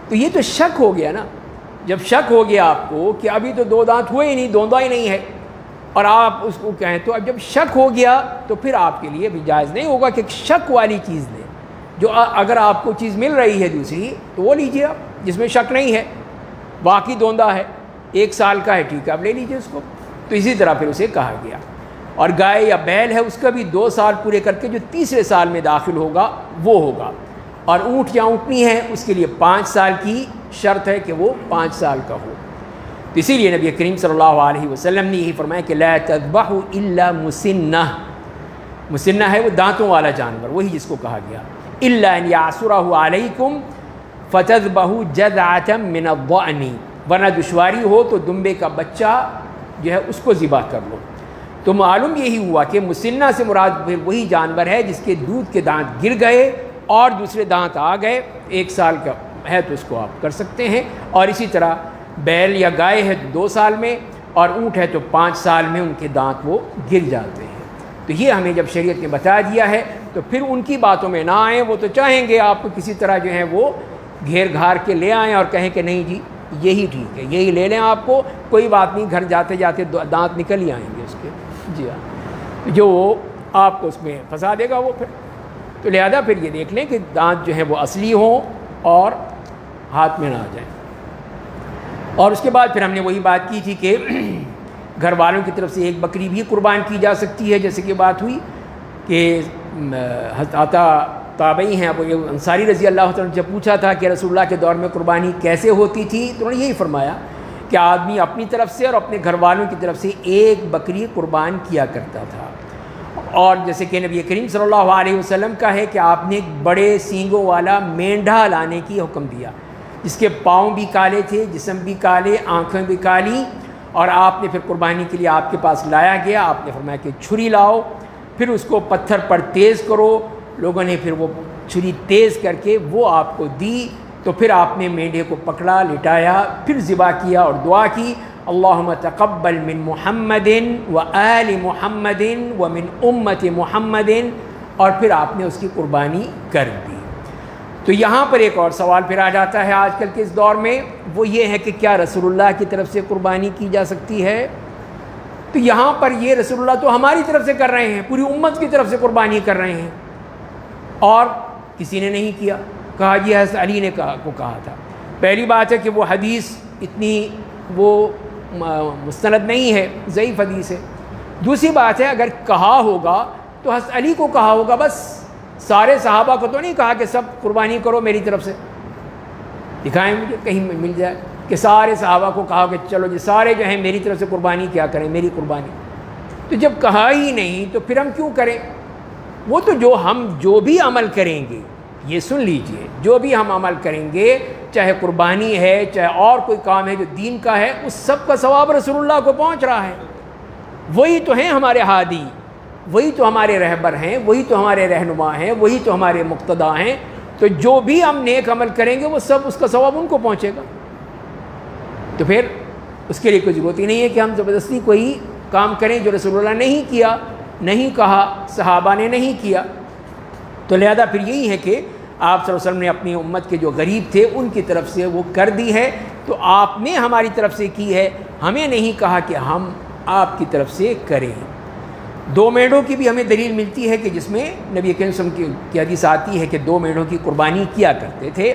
تو یہ تو شک ہو گیا نا. جب شک ہو گیا آپ کو کہ ابھی تو 2 دانت ہوئے ہی نہیں، دوندا ہی نہیں ہے، اور آپ اس کو کہیں، تو اب جب شک ہو گیا تو پھر آپ کے لیے بھی جائز نہیں ہوگا کہ شک والی چیز لیں. جو اگر آپ کو چیز مل رہی ہے دوسری تو وہ لیجیے آپ، جس میں شک نہیں ہے، باقی دوندا ہے، 1 سال کا ہے، ٹھیک ہے آپ لے لیجیے اس کو. تو اسی طرح پھر اسے کہا گیا. اور گائے یا بیل ہے اس کا بھی 2 سال پورے کر کے جو تیسرے سال میں داخل ہوگا وہ ہوگا. اور اونٹ یا اونٹنی ہے اس کے لیے 5 سال کی شرط ہے کہ وہ 5 سال کا ہو. تو اسی لیے نبی کریم صلی اللہ علیہ وسلم نے یہی فرمایا کہ لا تذبحوا الا مسنہ. مسنہ ہے وہ دانتوں والا جانور، وہی جس کو کہا گیا. الا ان یعثرہ علیکم فتذبحوا جذعۃ من الضأن، ورنہ دشواری ہو تو دمبے کا بچہ جو ہے اس کو ذبح کر لو. تو معلوم یہی ہوا کہ مسنہ سے مراد وہی جانور ہے جس کے دودھ کے دانت گر گئے اور دوسرے دانت آ گئے. 1 سال کا ہے تو اس کو آپ کر سکتے ہیں. اور اسی طرح بیل یا گائے ہے تو 2 سال میں، اور اونٹ ہے تو 5 سال میں ان کے دانت وہ گر جاتے ہیں. تو یہ ہمیں جب شریعت نے بتا دیا ہے تو پھر ان کی باتوں میں نہ آئیں. وہ تو چاہیں گے آپ کو کسی طرح جو ہے وہ گھیر گھار کے لے آئیں اور کہیں کہ نہیں جی یہی ٹھیک ہے، یہی لے لیں، آپ کو کوئی بات نہیں، گھر جاتے جاتے دانت نکل ہی آئیں گے اس کے. جی ہاں، جو آپ کو اس میں پھنسا دے گا وہ پھر تو لہذا پھر یہ دیکھ لیں کہ دانت جو ہیں وہ اصلی ہوں اور ہاتھ میں نہ آ جائیں۔ اور اس کے بعد پھر ہم نے وہی بات کی تھی کہ گھر والوں کی طرف سے ایک بکری بھی قربان کی جا سکتی ہے، جیسے کہ بات ہوئی کہ حضرت تابعی ہیں ابو انصاری رضی اللہ عنہ جب پوچھا تھا کہ رسول اللہ کے دور میں قربانی کیسے ہوتی تھی، تو انہوں نے یہی فرمایا کہ آدمی اپنی طرف سے اور اپنے گھر والوں کی طرف سے ایک بکری قربان کیا کرتا تھا۔ اور جیسے کہ نبی کریم صلی اللہ علیہ وسلم کا ہے کہ آپ نے ایک بڑے سینگوں والا مینڈھا لانے کی حکم دیا، جس کے پاؤں بھی کالے تھے، جسم بھی کالے، آنکھیں بھی کالی، اور آپ نے پھر قربانی کے لیے آپ کے پاس لایا گیا۔ آپ نے فرمایا کہ چھری لاؤ، پھر اس کو پتھر پر تیز کرو۔ لوگوں نے پھر وہ چھری تیز کر کے وہ آپ کو دی، تو پھر آپ نے مینڈھے کو پکڑا، لٹایا، پھر ذبح کیا اور دعا کی، اللہم تقبل من محمد و آل محمد و من امت محمد، اور پھر آپ نے اس کی قربانی کر دی۔ تو یہاں پر ایک اور سوال پھر آ جاتا ہے آج کل کے اس دور میں، وہ یہ ہے کہ کیا رسول اللہ کی طرف سے قربانی کی جا سکتی ہے؟ تو یہاں پر یہ رسول اللہ تو ہماری طرف سے کر رہے ہیں، پوری امت کی طرف سے قربانی کر رہے ہیں، اور کسی نے نہیں کیا۔ کہا جی حضرت علی نے کہا تھا۔ پہلی بات ہے کہ وہ حدیث اتنی وہ مستند نہیں ہے، ضعیف حدیث ہے۔ دوسری بات ہے اگر کہا ہوگا تو حضرت علی کو کہا ہوگا، بس سارے صحابہ کو تو نہیں کہا کہ سب قربانی کرو میری طرف سے۔ دکھائیں مجھے کہیں مل جائے کہ سارے صحابہ کو کہا کہ چلو جی سارے جو ہیں میری طرف سے قربانی کیا کریں، میری قربانی۔ تو جب کہا ہی نہیں تو پھر ہم کیوں کریں؟ وہ تو جو بھی عمل کریں گے، یہ سن لیجئے، جو بھی ہم عمل کریں گے، چاہے قربانی ہے، چاہے اور کوئی کام ہے جو دین کا ہے، اس سب کا ثواب رسول اللہ کو پہنچ رہا ہے۔ وہی تو ہیں ہمارے ہادی، وہی تو ہمارے رہبر ہیں، وہی تو ہمارے رہنما ہیں، وہی تو ہمارے مقتدا ہیں۔ تو جو بھی ہم نیک عمل کریں گے وہ سب اس کا ثواب ان کو پہنچے گا۔ تو پھر اس کے لیے کوئی ضرورت ہی نہیں ہے کہ ہم زبردستی کوئی کام کریں جو رسول اللہ نے نہیں کیا، نہیں کہا، صحابہ نے نہیں کیا۔ تو لہذا پھر یہی ہے کہ آپ صلی اللہ علیہ وسلم نے اپنی امت کے جو غریب تھے ان کی طرف سے وہ کر دی ہے، تو آپ نے ہماری طرف سے کی ہے، ہمیں نہیں کہا کہ ہم آپ کی طرف سے کریں۔ دو مینڈوں کی بھی ہمیں دلیل ملتی ہے کہ جس میں نبی کریم صلی اللہ علیہ وسلم کی حدیث آتی ہے کہ 2 مینڈوں کی قربانی کیا کرتے تھے،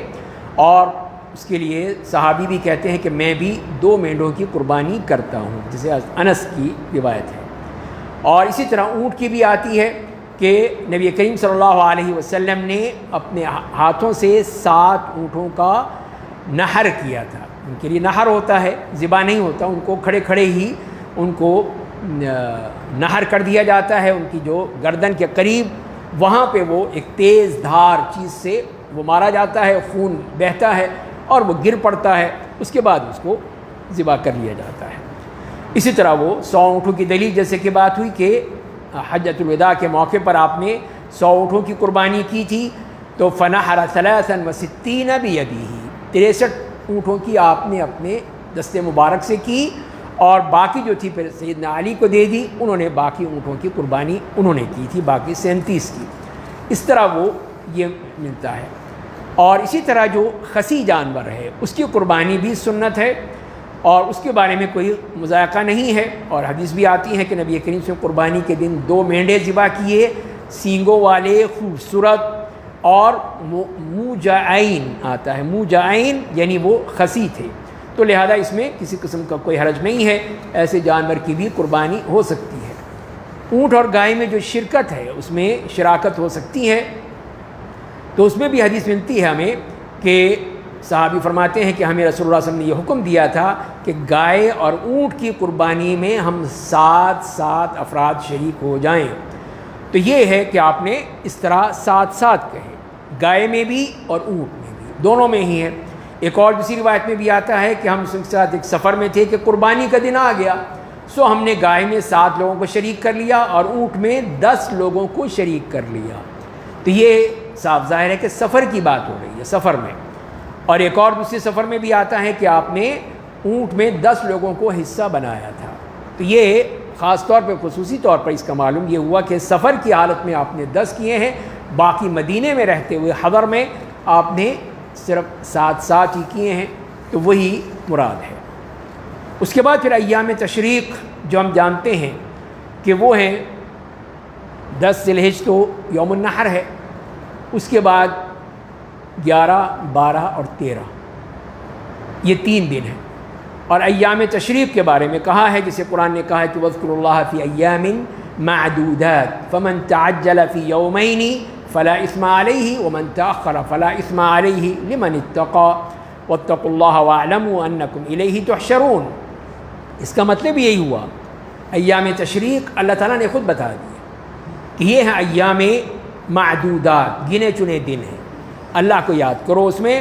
اور اس کے لیے صحابی بھی کہتے ہیں کہ میں بھی 2 مینڈوں کی قربانی کرتا ہوں، جسے انس کی روایت ہے۔ اور اسی طرح اونٹ کی بھی آتی ہے کہ نبی کریم صلی اللہ علیہ وسلم نے اپنے ہاتھوں سے 7 اونٹوں کا نہر کیا تھا۔ ان کے لیے نہر ہوتا ہے، ذبح نہیں ہوتا، ان کو کھڑے کھڑے ہی ان کو نہر کر دیا جاتا ہے، ان کی جو گردن کے قریب، وہاں پہ وہ ایک تیز دھار چیز سے وہ مارا جاتا ہے، خون بہتا ہے اور وہ گر پڑتا ہے، اس کے بعد اس کو ذبح کر لیا جاتا ہے۔ اسی طرح وہ 100 اونٹوں کی دلیل جیسے کہ بات ہوئی کہ حجۃ الوداع کے موقع پر آپ نے 100 اونٹوں کی قربانی کی تھی، تو فنحر 63 بیدہ، 63 اونٹوں کی آپ نے اپنے دست مبارک سے کی، اور باقی جو تھی پھر سیدنا علی کو دے دی، انہوں نے باقی اونٹوں کی قربانی انہوں نے کی تھی، باقی 37 کی۔ اس طرح وہ یہ ملتا ہے۔ اور اسی طرح جو خسی جانور ہے اس کی قربانی بھی سنت ہے، اور اس کے بارے میں کوئی مذائقہ نہیں ہے، اور حدیث بھی آتی ہے کہ نبی کریم سے قربانی کے دن 2 مینڈے ذبح کیے، سینگوں والے، خوبصورت، اور موجعین آتا ہے، موجعین یعنی وہ خسی تھے، تو لہذا اس میں کسی قسم کا کوئی حرج نہیں ہے، ایسے جانور کی بھی قربانی ہو سکتی ہے۔ اونٹ اور گائے میں جو شرکت ہے اس میں شراکت ہو سکتی ہے، تو اس میں بھی حدیث ملتی ہے ہمیں کہ صحابی فرماتے ہیں کہ ہمیں رسول اللہ صلی اللہ علیہ وسلم نے یہ حکم دیا تھا کہ گائے اور اونٹ کی قربانی میں ہم 7 افراد شریک ہو جائیں۔ تو یہ ہے کہ آپ نے اس طرح 7 کہے، گائے میں بھی اور اونٹ میں بھی، دونوں میں ہی ہے۔ ایک اور دوسری روایت میں بھی آتا ہے کہ ہم اس کے ساتھ ایک سفر میں تھے کہ قربانی کا دن آ گیا، سو ہم نے گائے میں 7 لوگوں کو شریک کر لیا اور اونٹ میں 10 لوگوں کو شریک کر لیا۔ تو یہ صاف ظاہر ہے کہ سفر کی بات ہو رہی ہے، سفر میں۔ اور ایک اور دوسرے سفر میں بھی آتا ہے کہ آپ نے اونٹ میں 10 لوگوں کو حصہ بنایا تھا۔ تو یہ خاص طور پہ خصوصی طور پر اس کا معلوم یہ ہوا کہ سفر کی حالت میں آپ نے 10 کیے ہیں، باقی مدینے میں رہتے ہوئے حضر میں آپ نے صرف 7 ہی کیے ہیں، تو وہی مراد ہے۔ اس کے بعد پھر ایام تشریق جو ہم جانتے ہیں کہ وہ ہیں 10 ذی الحجہ تو یوم النحر ہے، اس کے بعد 11، 12 اور 13 یہ 3 دن ہیں۔ اور ایام تشریق کے بارے میں کہا ہے، جسے قرآن نے کہا ہے کہ وَاذْكُرُوا اللَّهَ فِي أَيَّامٍ مَعْدُودَاتٍ فَمَنْ تَعَجَّلَ فِي يَوْمَيْنِ فَلَا إِثْمَ عَلَيْهِ وَمَنْ تَأَخَّرَ فَلَا إِثْمَ عَلَيْهِ لِمَنِ اتَّقَى وَاتَّقُوا اللَّهَ وَاعْلَمُوا أَنَّكُمْ إِلَيْهِ تُحْشَرُونَ۔ اس کا مطلب یہی ہوا، ایام تشریق اللہ تعالیٰ نے خود بتا دیا کہ یہ ہیں ایام معدودات، گنے چنے دن ہیں، اللہ کو یاد کرو اس میں۔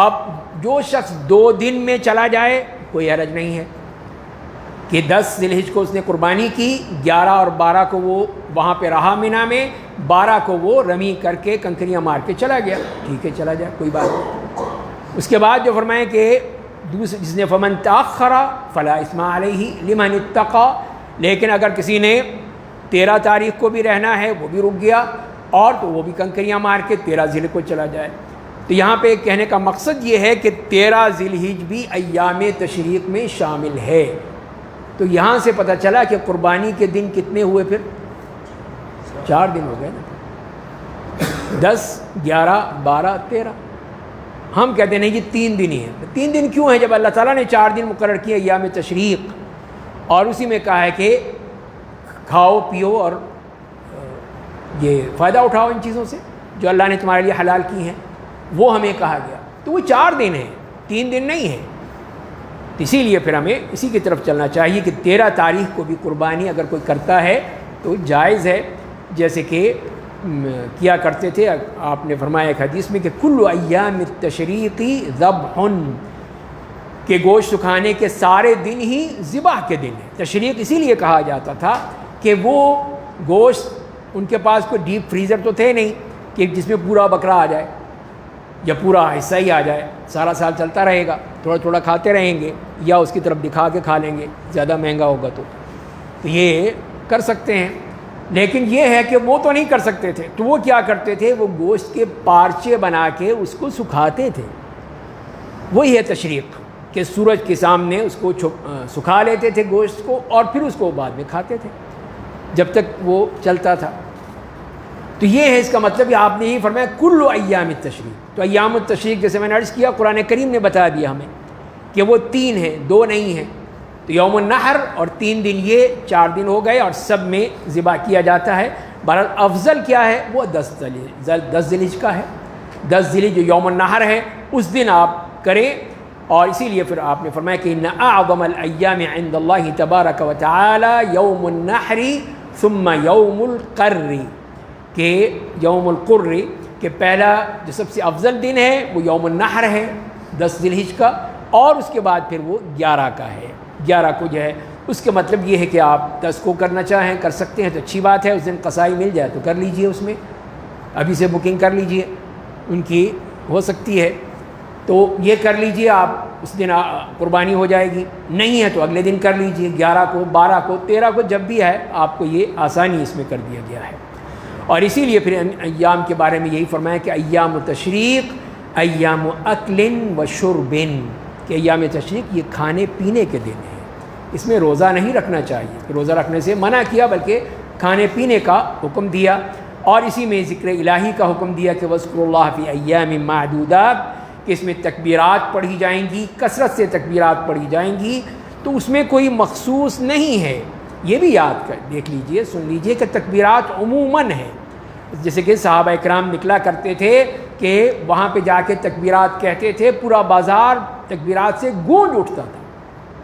اب جو شخص 2 دن میں چلا جائے کوئی حرج نہیں ہے کہ 10 ذی الحجہ کو اس نے قربانی کی، 11 اور 12 کو وہ وہاں پہ رہا مینا میں، 12 کو وہ رمی کر کے کنکریاں مار کے چلا گیا، ٹھیک ہے چلا جائے کوئی بات نہیں۔ اس کے بعد جو فرمائیں کہ جس نے فمن تاخر فلا اثم علیہ لمن اتقى، لیکن اگر کسی نے 13 تاریخ کو بھی رہنا ہے وہ بھی رک گیا، اور تو وہ بھی کنکریاں مار کے 13 ذی الحجہ کو چلا جائے۔ تو یہاں پہ کہنے کا مقصد یہ ہے کہ 13 ذی الحجہ بھی ایام تشریق میں شامل ہے۔ تو یہاں سے پتہ چلا کہ قربانی کے دن کتنے ہوئے، پھر 4 دن ہو گئے نا، 10، 11، 12، 13۔ ہم کہتے ہیں یہ 3 دن ہی ہیں۔ 3 دن کیوں ہیں جب اللہ تعالیٰ نے 4 دن مقرر کیے ایام تشریق، اور اسی میں کہا ہے کہ کھاؤ پیو اور یہ فائدہ اٹھاؤ ان چیزوں سے جو اللہ نے تمہارے لیے حلال کی ہیں، وہ ہمیں کہا گیا۔ تو وہ 4 دن ہیں، 3 دن نہیں ہیں۔ اسی لیے پھر ہمیں اسی کی طرف چلنا چاہیے کہ 13 تاریخ کو بھی قربانی اگر کوئی کرتا ہے تو جائز ہے، جیسے کہ کیا کرتے تھے۔ آپ نے فرمایا ایک حدیث میں کہ کل ایام التشریق ذبح، کہ گوشت سکھانے کے سارے دن ہی ذبح کے دن ہیں۔ تشریق اسی لیے کہا جاتا تھا کہ وہ گوشت، ان کے پاس کوئی ڈیپ فریزر تو تھے نہیں کہ جس میں پورا بکرا آ جائے یا پورا حصہ ہی آ جائے، سارا سال چلتا رہے گا، تھوڑا تھوڑا کھاتے رہیں گے یا اس کی طرف دکھا کے کھا لیں گے، زیادہ مہنگا ہوگا تو یہ کر سکتے ہیں۔ لیکن یہ ہے کہ وہ تو نہیں کر سکتے تھے، تو وہ کیا کرتے تھے، وہ گوشت کے پارچے بنا کے اس کو سکھاتے تھے۔ وہی ہے تشریق کہ سورج کے سامنے اس کو سکھا لیتے تھے گوشت کو، اور پھر اس کو بعد میں کھاتے تھے جب تک وہ چلتا تھا۔ تو یہ ہے اس کا مطلب کہ آپ نے ہی فرمایا کل ایام التشریق۔ تو ایام التشریق جیسے میں نے عرض کیا قرآن کریم نے بتا دیا ہمیں کہ وہ 3 ہیں، 2 نہیں ہیں۔ تو یوم النحر اور 3 دن یہ 4 دن ہو گئے، اور سب میں ذبح کیا جاتا ہے۔ بہرحال افضل کیا ہے وہ 10 ذی الحجہ کا ہے۔ 10 ذی الحجہ جو یوم النحر ہے اس دن آپ کریں، اور اسی لیے پھر آپ نے فرمایا کہ ان اعظم الایام عند اللہ تبارک و تعالی یوم النحر ثم یوم القر، کہ یوم القر کہ پہلا جو سب سے افضل دن ہے وہ یوم النحر ہے 10 ذی الحجہ کا، اور اس کے بعد پھر وہ 11 کا ہے۔ 11 کو جو ہے اس کا مطلب یہ ہے کہ آپ 10 کو کرنا چاہیں کر سکتے ہیں تو اچھی بات ہے، اس دن قصائی مل جائے تو کر لیجئے، اس میں ابھی سے بکنگ کر لیجئے، ان کی ہو سکتی ہے تو یہ کر لیجئے آپ، اس دن قربانی ہو جائے گی۔ نہیں ہے تو اگلے دن کر لیجئے، 11 کو، 12 کو، 13 کو، جب بھی ہے آپ کو یہ آسانی اس میں کر دیا گیا ہے۔ اور اسی لیے پھر ایام کے بارے میں یہی فرمایا کہ ایام تشریق ایام اکل و شرب، کہ ایام تشریق یہ کھانے پینے کے دن ہیں، اس میں روزہ نہیں رکھنا چاہیے، روزہ رکھنے سے منع کیا، بلکہ کھانے پینے کا حکم دیا، اور اسی میں ذکر الہی کا حکم دیا کہ وَاذْكُرُوا اللَّهَ فِي أَيَّامٍ مَعْدُودَاتٍ، کہ اس میں تکبیرات پڑھی جائیں گی، کثرت سے تکبیرات پڑھی جائیں گی۔ تو اس میں کوئی مخصوص نہیں ہے، یہ بھی یاد کر دیکھ لیجئے، سن لیجئے کہ تکبیرات عموماً ہیں۔ جیسے کہ صحابہ اکرام نکلا کرتے تھے کہ وہاں پہ جا کے تکبیرات کہتے تھے، پورا بازار تکبیرات سے گونج اٹھتا تھا۔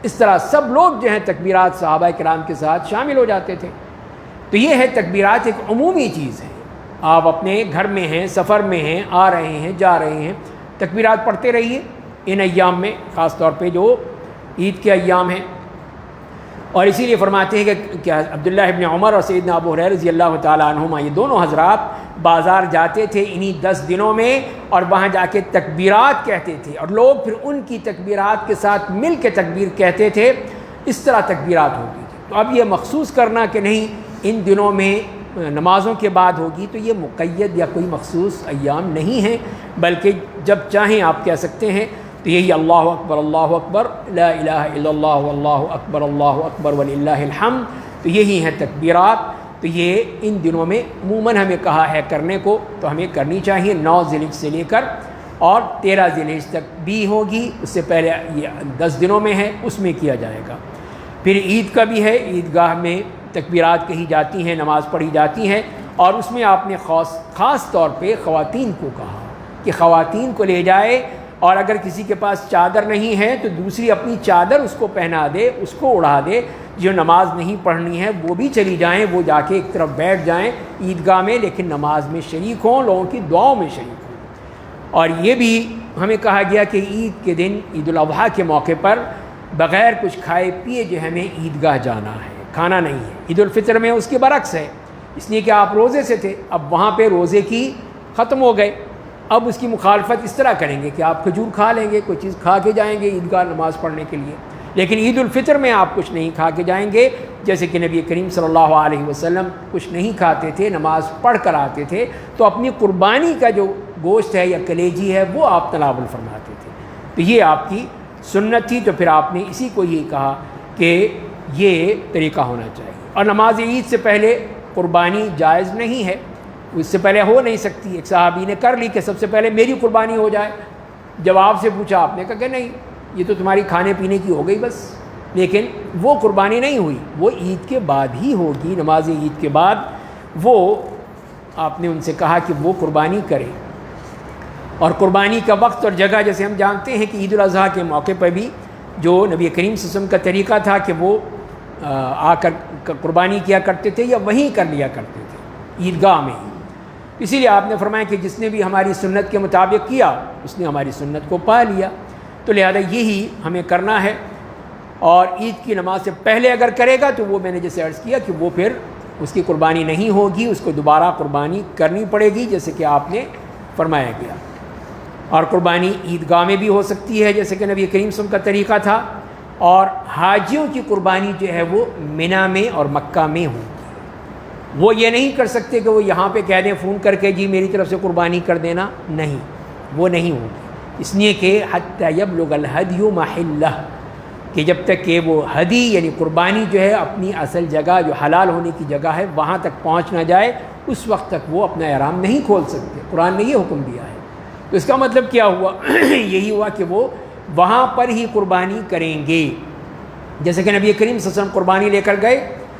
اس طرح سب لوگ جو ہیں تکبیرات صحابہ اکرام کے ساتھ شامل ہو جاتے تھے۔ تو یہ ہے تکبیرات ایک عمومی چیز ہے، آپ اپنے گھر میں ہیں، سفر میں ہیں، آ رہے ہیں، جا رہے ہیں، تکبیرات پڑھتے رہیے ان ایام میں، خاص طور پہ جو عید کے ایام ہیں۔ اور اسی لیے فرماتے ہیں کہ عبداللہ ابن عمر اور سیدنا ابو ہریرہ رضی اللہ تعالیٰ عنہما، یہ دونوں حضرات بازار جاتے تھے انہی 10 دنوں میں، اور وہاں جا کے تکبیرات کہتے تھے، اور لوگ پھر ان کی تکبیرات کے ساتھ مل کے تکبیر کہتے تھے، اس طرح تکبیرات ہوتی تھی۔ تو اب یہ مخصوص کرنا کہ نہیں ان دنوں میں نمازوں کے بعد ہوگی، تو یہ مقید یا کوئی مخصوص ایام نہیں ہیں، بلکہ جب چاہیں آپ کہہ سکتے ہیں۔ تو یہی اللہ اکبر لا الہ الا اللہ واللہ اکبر وللہ الحمد، تو یہی ہیں تکبیرات۔ تو یہ ان دنوں میں عموماً ہمیں کہا ہے کرنے کو، تو ہمیں کرنی چاہیے 9 ذی الحجہ سے لے کر اور 13 ذی الحجہ تک بھی ہوگی، اس سے پہلے یہ 10 دنوں میں ہے، اس میں کیا جائے گا۔ پھر عید کا بھی ہے، عیدگاہ میں تکبیرات کہی جاتی ہیں، نماز پڑھی جاتی ہیں، اور اس میں آپ نے خاص طور پہ خواتین کو کہا کہ خواتین کو لے جائے، اور اگر کسی کے پاس چادر نہیں ہے تو دوسری اپنی چادر اس کو پہنا دے، اس کو اڑا دے، جو نماز نہیں پڑھنی ہے وہ بھی چلی جائیں، وہ جا کے ایک طرف بیٹھ جائیں عیدگاہ میں، لیکن نماز میں شریک ہوں، لوگوں کی دعاؤں میں شریک ہوں۔ اور یہ بھی ہمیں کہا گیا کہ عید کے دن، عید الاضحیٰ کے موقع پر بغیر کچھ کھائے پیے جو ہمیں عیدگاہ جانا ہے، کھانا نہیں ہے۔ عید الفطر میں اس کے برعکس ہے، اس لیے کہ آپ روزے سے تھے، اب وہاں پہ روزے کی ختم ہو گئے، اب اس کی مخالفت اس طرح کریں گے کہ آپ کھجور کھا لیں گے، کوئی چیز کھا کے جائیں گے عیدگاہ نماز پڑھنے کے لیے، لیکن عید الفطر میں آپ کچھ نہیں کھا کے جائیں گے، جیسے کہ نبی کریم صلی اللہ علیہ وسلم کچھ نہیں کھاتے تھے، نماز پڑھ کر آتے تھے، تو اپنی قربانی کا جو گوشت ہے یا کلیجی ہے وہ آپ تناول فرماتے تھے، تو یہ آپ کی سنت تھی۔ تو پھر آپ نے اسی کو یہ کہا کہ یہ طریقہ ہونا چاہیے۔ اور نماز عید سے پہلے قربانی جائز نہیں ہے، اس سے پہلے ہو نہیں سکتی۔ ایک صحابی نے کر لی کہ سب سے پہلے میری قربانی ہو جائے، جب آپ سے پوچھا آپ نے کہا کہ نہیں، یہ تو تمہاری کھانے پینے کی ہو گئی بس، لیکن وہ قربانی نہیں ہوئی، وہ عید کے بعد ہی ہوگی، نماز عید کے بعد وہ آپ نے ان سے کہا کہ وہ قربانی کرے۔ اور قربانی کا وقت اور جگہ جیسے ہم جانتے ہیں کہ عید الاضحیٰ کے موقع پر بھی جو نبی کریم صلی اللہ علیہ وسلم کا طریقہ تھا کہ وہ آ کر قربانی کیا کرتے تھے یا وہیں کر لیا کرتے تھے عیدگاہ میں ہی، اسی لیے آپ نے فرمایا کہ جس نے بھی ہماری سنت کے مطابق کیا اس نے ہماری سنت کو پا لیا، تو لہذا یہی ہمیں کرنا ہے۔ اور عید کی نماز سے پہلے اگر کرے گا تو وہ میں نے جیسے عرض کیا کہ وہ پھر اس کی قربانی نہیں ہوگی، اس کو دوبارہ قربانی کرنی پڑے گی جیسے کہ آپ نے فرمایا گیا۔ اور قربانی عیدگاہ میں بھی ہو سکتی ہے جیسے کہ نبی کریم صلی اللہ علیہ وسلم کا طریقہ تھا، اور حاجیوں کی قربانی جو ہے وہ منی میں اور مکہ میں ہوگی۔ وہ یہ نہیں کر سکتے کہ وہ یہاں پہ کہہ دیں فون کر کے جی میری طرف سے قربانی کر دینا، نہیں، وہ نہیں ہوگی، اس لیے کہ حتی یبلغ الہدی محلہ، کہ جب تک کہ وہ ہدی یعنی قربانی جو ہے اپنی اصل جگہ جو حلال ہونے کی جگہ ہے وہاں تک پہنچ نہ جائے، اس وقت تک وہ اپنا احرام نہیں کھول سکتے۔ قرآن نے یہ حکم دیا ہے، تو اس کا مطلب کیا ہوا؟ یہی ہوا کہ وہ وہاں پر ہی قربانی کریں گے، جیسے کہ نبی کریم صلی اللہ علیہ وسلم قربانی لے کر گئے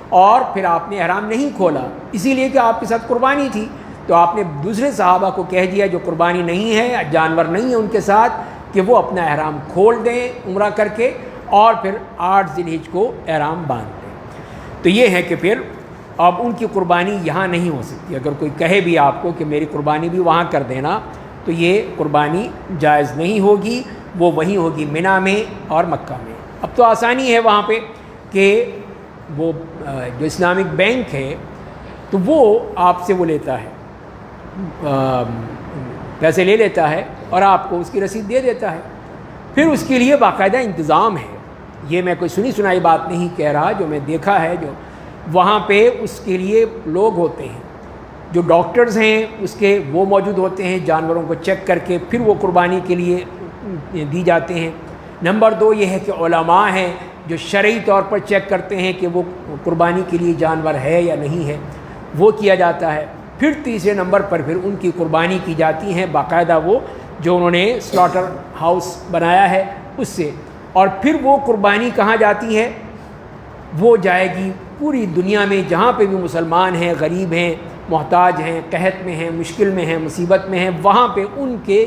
اور پھر آپ نے احرام نہیں کھولا، اسی لیے کہ آپ کے ساتھ قربانی تھی، تو آپ نے دوسرے صحابہ کو کہہ دیا جو قربانی نہیں ہے، جانور نہیں ہے ان کے ساتھ، کہ وہ اپنا احرام کھول دیں عمرہ کر کے اور پھر 8 ذی الحجہ کو احرام باندھ دیں۔ تو یہ ہے کہ پھر اب ان کی قربانی یہاں نہیں ہو سکتی، اگر کوئی کہے بھی آپ کو کہ میری قربانی بھی وہاں کر دینا تو یہ قربانی جائز نہیں ہوگی، وہ وہیں ہوگی منی میں اور مکہ میں۔ اب تو آسانی ہے وہاں پہ کہ وہ جو اسلامک بینک ہے تو وہ آپ سے وہ لیتا ہے، پیسے لے لیتا ہے اور آپ کو اس کی رسید دے دیتا ہے، پھر اس کے لیے باقاعدہ انتظام ہے۔ یہ میں کوئی سنی سنائی بات نہیں کہہ رہا، جو میں دیکھا ہے، جو وہاں پہ اس کے لیے لوگ ہوتے ہیں، جو ڈاکٹرز ہیں اس کے وہ موجود ہوتے ہیں، جانوروں کو چیک کر کے پھر وہ قربانی کے لیے دی جاتے ہیں۔ نمبر 2 یہ ہے کہ علماء ہیں جو شرعی طور پر چیک کرتے ہیں کہ وہ قربانی کے لیے جانور ہے یا نہیں ہے، وہ کیا جاتا ہے۔ پھر تیسرے نمبر پر پھر ان کی قربانی کی جاتی ہے، باقاعدہ وہ جو انہوں نے سلاٹر ہاؤس بنایا ہے اس سے، اور پھر وہ قربانی کہاں جاتی ہے؟ وہ جائے گی پوری دنیا میں جہاں پہ بھی مسلمان ہیں، غریب ہیں، محتاج ہیں، قحط میں ہیں، مشکل میں ہیں، مصیبت میں ہیں، وہاں پہ ان کے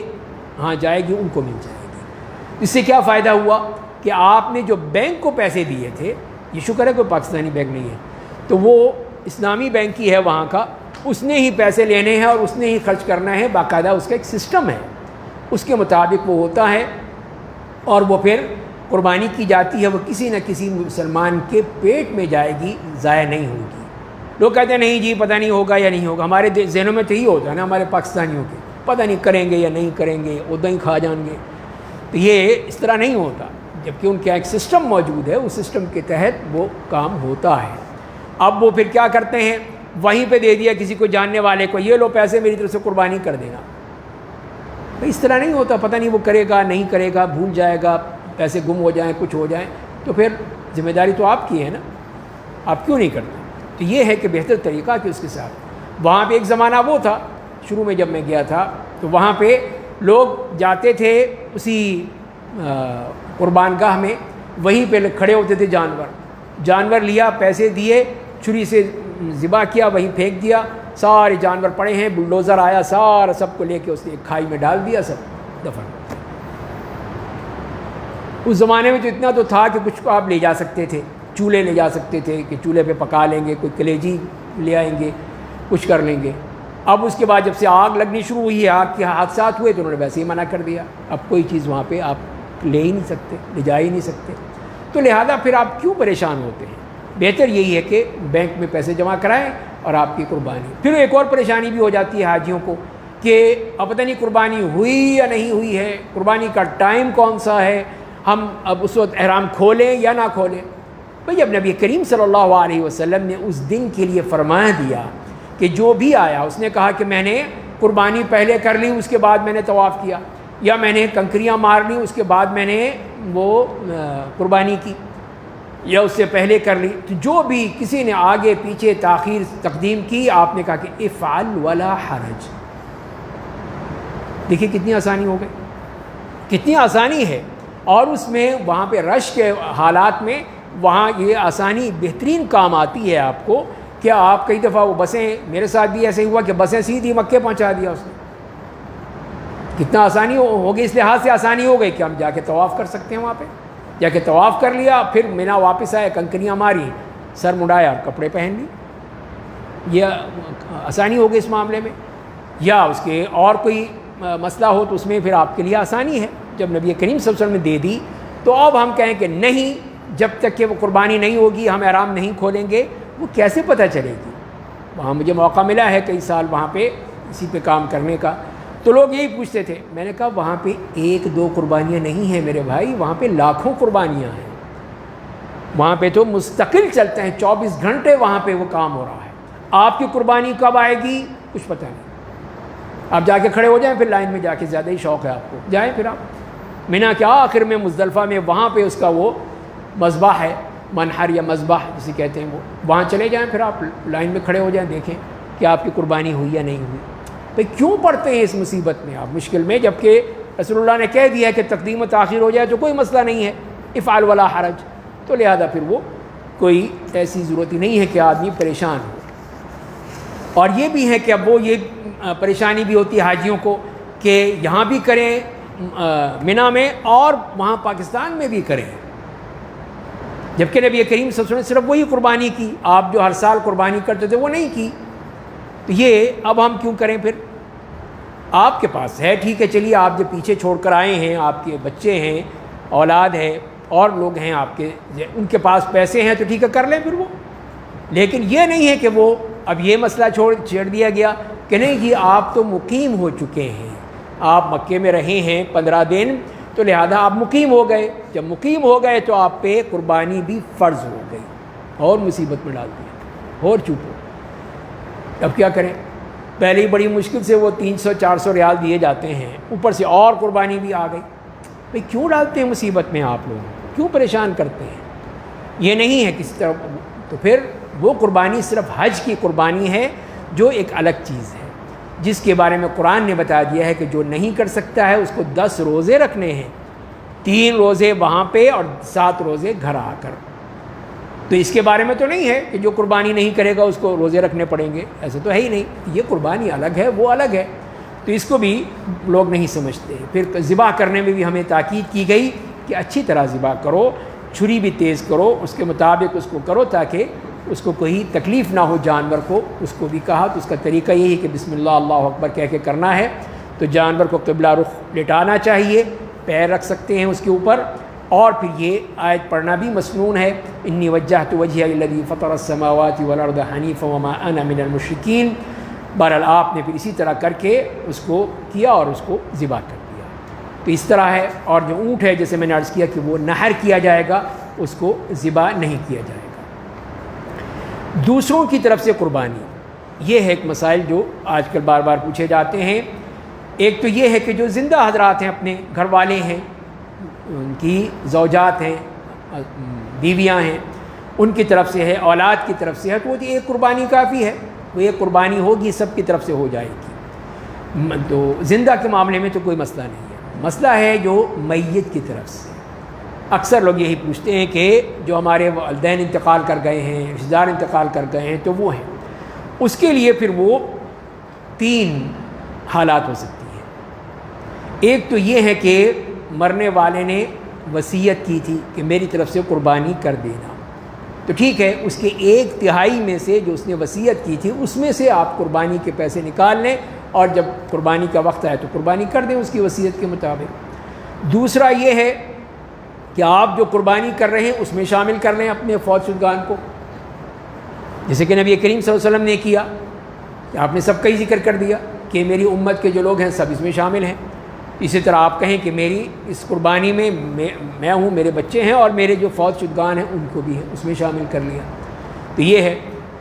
ہاں جائے گی، ان کو مل جائے گی۔ اس سے کیا فائدہ ہوا کہ آپ نے جو بینک کو پیسے دیے تھے، یہ شکر ہے کوئی پاکستانی بینک نہیں ہے، تو وہ اسلامی بینک ہی ہے وہاں کا، اس نے ہی پیسے لینے ہیں اور اس نے ہی خرچ کرنا ہے، باقاعدہ اس کا ایک سسٹم ہے، اس کے مطابق وہ ہوتا ہے، اور وہ پھر قربانی کی جاتی ہے، وہ کسی نہ کسی مسلمان کے پیٹ میں جائے گی، ضائع نہیں ہوگی۔ لوگ کہتے ہیں نہیں جی پتہ نہیں ہوگا یا نہیں ہوگا، ہمارے ذہنوں میں تو یہی ہوتا ہے نا ہمارے پاکستانیوں کے، پتہ نہیں کریں گے یا نہیں کریں گے، ادا ہی کھا جائیں گے، تو یہ اس طرح نہیں ہوتا، جبکہ ان کا ایک سسٹم موجود ہے، اس سسٹم کے تحت وہ کام ہوتا ہے۔ اب وہ پھر کیا کرتے ہیں، وہیں پہ دے دیا کسی کو جاننے والے کو، یہ لو پیسے میری طرف سے قربانی کر دینا، اس طرح نہیں ہوتا، پتہ نہیں وہ کرے گا نہیں کرے گا، بھول جائے گا، پیسے گم ہو جائیں، کچھ ہو جائیں، تو پھر ذمہ داری تو آپ کی ہے نا، آپ کیوں نہیں کرتے؟ تو یہ ہے کہ بہتر طریقہ کہ اس کے ساتھ وہاں پہ ایک زمانہ وہ تھا شروع میں جب میں گیا تھا تو وہاں پہ لوگ جاتے تھے اسی قربان گاہ میں، وہیں پہ کھڑے ہوتے تھے جانور لیا، پیسے دیے، چھری سے ذبح کیا، وہیں پھینک دیا، سارے جانور پڑے ہیں، بلڈوزر آیا سارا سب کو لے کے اس نے ایک کھائی میں ڈال دیا، سب دفن۔ اس زمانے میں تو اتنا تو تھا کہ کچھ کو آپ لے جا سکتے تھے، چولہے لے جا سکتے تھے کہ چولہے پہ پکا لیں گے، کوئی کلیجی لے آئیں گے، کچھ کر لیں گے۔ اب اس کے بعد جب سے آگ لگنی شروع ہوئی ہے، آگ کے حادثات ہوئے تو انہوں نے ویسے ہی منع کر دیا، اب کوئی چیز وہاں پہ آپ لے ہی نہیں سکتے، لے جا ہی نہیں سکتے، تو لہذا پھر آپ کیوں پریشان ہوتے ہیں؟ بہتر یہی ہے کہ بینک میں پیسے جمع کرائیں اور آپ کی قربانی۔ پھر ایک اور پریشانی بھی ہو جاتی ہے حاجیوں کو کہ اب پتہ نہیں قربانی ہوئی یا نہیں ہوئی ہے، قربانی کا ٹائم کون سا ہے، ہم اب اس وقت احرام کھولیں یا نہ کھولیں۔ بھئی اب نبی کریم صلی اللہ علیہ وسلم نے اس دن کے لیے فرما دیا کہ جو بھی آیا اس نے کہا کہ میں نے قربانی پہلے کر لی، اس کے بعد میں نے طواف کیا، یا میں نے کنکریاں مار لی اس کے بعد میں نے وہ قربانی کی، یا اس سے پہلے کر لی، تو جو بھی کسی نے آگے پیچھے تاخیر تقدیم کی، آپ نے کہا کہ افعل ولا حرج۔ دیکھیے کتنی آسانی ہو گئی، کتنی آسانی ہے، اور اس میں وہاں پہ رش کے حالات میں وہاں یہ آسانی بہترین کام آتی ہے آپ کو کہ آپ کئی دفعہ وہ بسیں، میرے ساتھ بھی ایسے ہوا کہ بسیں سیدھی مکے پہنچا دیا اس نے، کتنا آسانی ہوگی، اس لحاظ سے آسانی ہو گئی کہ ہم جا کے طواف کر سکتے ہیں، وہاں پہ جا کے طواف کر لیا، پھر مینا واپس آئے، کنکریاں ماری، سر مڈایا، کپڑے پہن لی، یہ آسانی ہو گئی اس معاملے میں۔ یا اس کے اور کوئی مسئلہ ہو تو اس میں پھر آپ کے لیے آسانی ہے، جب نبی کریم صلی اللہ علیہ وسلم نے دے دی تو اب ہم کہیں کہ نہیں، جب تک کہ وہ قربانی نہیں ہوگی ہم احرام نہیں کھولیں گے، وہ کیسے پتہ چلے گی؟ وہاں مجھے موقع ملا ہے کئی سال وہاں پہ اسی پہ کام کرنے کا، تو لوگ یہی پوچھتے تھے، میں نے کہا وہاں پہ ایک دو قربانیاں نہیں ہیں میرے بھائی، وہاں پہ لاکھوں قربانیاں ہیں، وہاں پہ تو مستقل چلتے ہیں، 24 گھنٹے وہاں پہ وہ کام ہو رہا ہے۔ آپ کی قربانی کب آئے گی کچھ پتہ نہیں، آپ جا کے کھڑے ہو جائیں، پھر لائن میں جا کے، زیادہ ہی شوق ہے آپ کو، جائیں پھر آپ مینا کے آخر میں مزدلفہ میں، وہاں پہ اس کا وہ مذبح ہے، منحر یا مذبح جسے کہتے ہیں، وہ وہاں چلے جائیں، پھر آپ لائن میں کھڑے ہو جائیں، دیکھیں کہ آپ کی قربانی ہوئی یا نہیں ہوئی۔ بھئی کیوں پڑتے ہیں اس مصیبت میں آپ مشکل میں، جبکہ رسول اللہ نے کہہ دیا ہے کہ تقدیم و تاخیر ہو جائے تو کوئی مسئلہ نہیں ہے، افعل ولا حرج، تو لہذا پھر وہ کوئی ایسی ضرورت ہی نہیں ہے کہ آدمی پریشان ہو۔ اور یہ بھی ہے کہ اب وہ یہ پریشانی بھی ہوتی ہے حاجیوں کو کہ یہاں بھی کریں مینا میں اور وہاں پاکستان میں بھی کریں، جبکہ نبی کریم صلی اللہ علیہ وسلم نے صرف وہی قربانی کی، آپ جو ہر سال قربانی کرتے تھے وہ نہیں کی، تو یہ اب ہم کیوں کریں؟ پھر آپ کے پاس ہے، ٹھیک ہے، چلیے آپ جو پیچھے چھوڑ کر آئے ہیں، آپ کے بچے ہیں، اولاد ہے، اور لوگ ہیں آپ کے، ان کے پاس پیسے ہیں تو ٹھیک ہے کر لیں پھر وہ، لیکن یہ نہیں ہے کہ وہ اب یہ مسئلہ چھیڑ دیا گیا کہ نہیں جی آپ تو مقیم ہو چکے ہیں، آپ مکے میں رہے ہیں 15 دن، تو لہذا آپ مقیم ہو گئے، جب مقیم ہو گئے تو آپ پہ قربانی بھی فرض ہو گئی، اور مصیبت میں ڈال دیا، اور چپ ہو۔ اب کیا کریں؟ پہلے ہی بڑی مشکل سے وہ 300-400 ریال دیے جاتے ہیں، اوپر سے اور قربانی بھی آ گئی، بھئی کیوں ڈالتے ہیں مصیبت میں آپ لوگ، کیوں پریشان کرتے ہیں؟ یہ نہیں ہے کسی طرح، تو پھر وہ قربانی صرف حج کی قربانی ہے جو ایک الگ چیز ہے، جس کے بارے میں قرآن نے بتا دیا ہے کہ جو نہیں کر سکتا ہے اس کو 10 روزے رکھنے ہیں، 3 روزے وہاں پہ اور 7 روزے گھر آ کر۔ تو اس کے بارے میں تو نہیں ہے کہ جو قربانی نہیں کرے گا اس کو روزے رکھنے پڑیں گے، ایسے تو ہے ہی نہیں، یہ قربانی الگ ہے، وہ الگ ہے، تو اس کو بھی لوگ نہیں سمجھتے۔ پھر ذبح کرنے میں بھی ہمیں تاکید کی گئی کہ اچھی طرح ذبح کرو، چھری بھی تیز کرو، اس کے مطابق اس کو کرو تاکہ اس کو کوئی تکلیف نہ ہو جانور کو، اس کو بھی کہا تو اس کا طریقہ یہی کہ بسم اللہ اللہ اکبر کہہ کے کرنا ہے، تو جانور کو قبلہ رخ لٹانا چاہیے، پیر رکھ سکتے ہیں اس کے اوپر، اور پھر یہ آیت پڑھنا بھی مسنون ہے، انی وجہت وجہی للذی فطر السماوات والارض حنیفا وما انا من المشرکین۔ بہرحال آپ نے پھر اسی طرح کر کے اس کو کیا اور اس کو ذبح کر دیا، تو اس طرح ہے۔ اور جو اونٹ ہے جیسے میں نے عرض کیا کہ وہ نحر کیا جائے گا، اس کو ذبح نہیں کیا جائے گا۔ دوسروں کی طرف سے قربانی، یہ ہے ایک مسائل جو آج کل بار بار پوچھے جاتے ہیں۔ ایک تو یہ ہے کہ جو زندہ حضرات ہیں، اپنے گھر والے ہیں، ان کی زوجات ہیں، بیویاں ہیں، ان کی طرف سے ہے، اولاد کی طرف سے ہے، تو وہ ایک قربانی کافی ہے، وہ ایک قربانی ہوگی، سب کی طرف سے ہو جائے گی۔ تو زندہ کے معاملے میں تو کوئی مسئلہ نہیں ہے، مسئلہ ہے جو میت کی طرف سے۔ اکثر لوگ یہی پوچھتے ہیں کہ جو ہمارے والدین انتقال کر گئے ہیں، رشتہ دار انتقال کر گئے ہیں، تو وہ ہیں، اس کے لیے پھر وہ 3 حالات ہو سکتی ہیں۔ ایک تو یہ ہے کہ مرنے والے نے وصیت کی تھی کہ میری طرف سے قربانی کر دینا، تو ٹھیک ہے، اس کے 1/3 میں سے جو اس نے وصیت کی تھی اس میں سے آپ قربانی کے پیسے نکال لیں، اور جب قربانی کا وقت آئے تو قربانی کر دیں اس کی وصیت کے مطابق۔ دوسرا یہ ہے کہ آپ جو قربانی کر رہے ہیں اس میں شامل کر لیں اپنے فوت شدگان کو، جیسے کہ نبی کریم صلی اللہ علیہ وسلم نے کیا کہ آپ نے سب کا ہی ذکر کر دیا کہ میری امت کے جو لوگ ہیں سب اس میں شامل ہیں۔ اسی طرح آپ کہیں کہ میری اس قربانی میں میں ہوں، میرے بچے ہیں، اور میرے جو فوت شدگان ہیں ان کو بھی ہے، اس میں شامل کر لیا، تو یہ ہے۔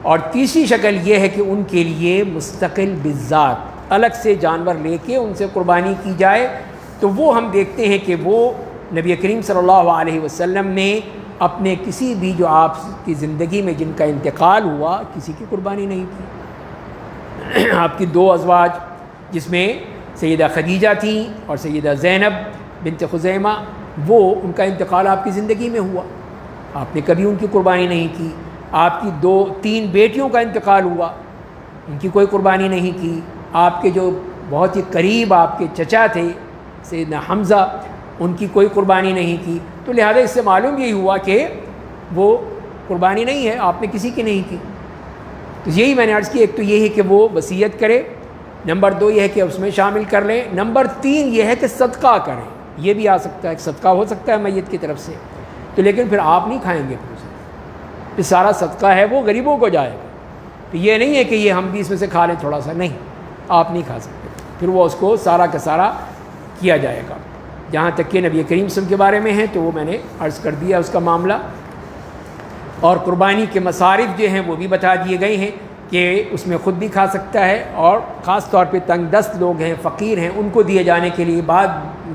اور تیسری شکل یہ ہے کہ ان کے لیے مستقل بالذات الگ سے جانور لے کے ان سے قربانی کی جائے، تو وہ ہم دیکھتے ہیں کہ وہ نبی کریم صلی اللہ علیہ وسلم نے اپنے کسی بھی جو آپ کی زندگی میں جن کا انتقال ہوا کسی کی قربانی نہیں کی۔ آپ کی 2 ازواج جس میں سیدہ خدیجہ تھیں اور سیدہ زینب بنت خزیمہ، وہ ان کا انتقال آپ کی زندگی میں ہوا، آپ نے کبھی ان کی قربانی نہیں کی۔ آپ کی 2-3 بیٹیوں کا انتقال ہوا، ان کی کوئی قربانی نہیں کی۔ آپ کے جو بہت ہی قریب آپ کے چچا تھے سیدنا حمزہ، ان کی کوئی قربانی نہیں کی، تو لہذا اس سے معلوم یہی ہوا کہ وہ قربانی نہیں ہے، آپ نے کسی کی نہیں کی۔ تو یہی میں نے عرض کی، ایک تو یہ ہے کہ وہ وصیت کرے، نمبر 2 یہ ہے کہ اس میں شامل کر لیں، نمبر 3 یہ ہے کہ صدقہ کریں، یہ بھی آ سکتا ہے، صدقہ ہو سکتا ہے میت کی طرف سے، تو لیکن پھر آپ نہیں کھائیں گے، پھر سارا صدقہ ہے وہ غریبوں کو جائے گا، تو یہ نہیں ہے کہ یہ ہم بھی اس میں سے کھا لیں تھوڑا سا، نہیں، آپ نہیں کھا سکتے، پھر وہ اس کو سارا کا سارا کیا جائے گا۔ جہاں تک کہ نبی کریم صلی اللہ علیہ وسلم کے بارے میں ہے تو وہ میں نے عرض کر دیا اس کا معاملہ، اور قربانی کے مصارف جو ہیں وہ بھی بتا دیے گئے ہیں کہ اس میں خود بھی کھا سکتا ہے، اور خاص طور پہ تنگ دست لوگ ہیں، فقیر ہیں، ان کو دیے جانے کے لیے بعد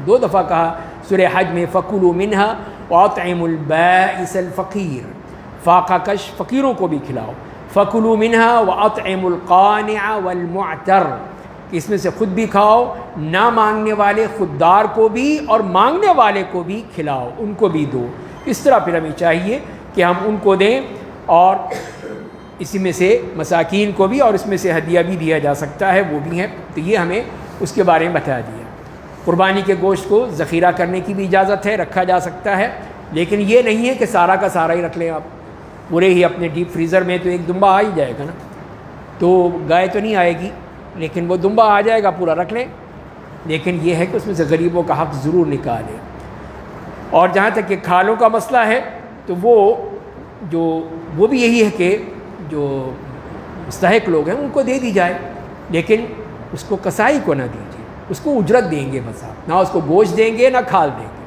2 دفعہ کہا سورہ حج میں، فَكُلُوا مِنْهَا وَأَطْعِمُوا الْبَائِسَ الْفَقِيرَ، فاقہ کش فقیروں کو بھی کھلاؤ، فَكُلُوا مِنْهَا وَأَطْعِمُوا الْقَانِعَ وَالْمُعْتَرَ، کہ اس میں سے خود بھی کھاؤ، نہ مانگنے والے خوددار کو بھی اور مانگنے والے کو بھی کھلاؤ، ان کو بھی دو۔ اس طرح پھر ہمیں چاہیے کہ ہم ان کو دیں، اور اسی میں سے مساکین کو بھی، اور اس میں سے ہدیہ بھی دیا جا سکتا ہے، وہ بھی ہیں، تو یہ ہمیں اس کے بارے میں بتا دیا۔ قربانی کے گوشت کو ذخیرہ کرنے کی بھی اجازت ہے، رکھا جا سکتا ہے، لیکن یہ نہیں ہے کہ سارا کا سارا ہی رکھ لیں آپ پورے ہی اپنے ڈیپ فریزر میں، تو ایک دمبا آ ہی جائے گا نا، تو گائے تو نہیں آئے گی، لیکن وہ دمبا آ جائے گا، پورا رکھ لیں، لیکن یہ ہے کہ اس میں سے غریبوں کا حق ضرور نکالیں۔ اور جہاں تک کہ کھالوں کا مسئلہ ہے تو وہ بھی یہی ہے کہ جو مستحق لوگ ہیں ان کو دے دی جائے، لیکن اس کو کسائی کو نہ دیجیے، اس کو اجرت دیں گے بس، آپ نہ اس کو گوشت دیں گے نہ کھال دیں گے،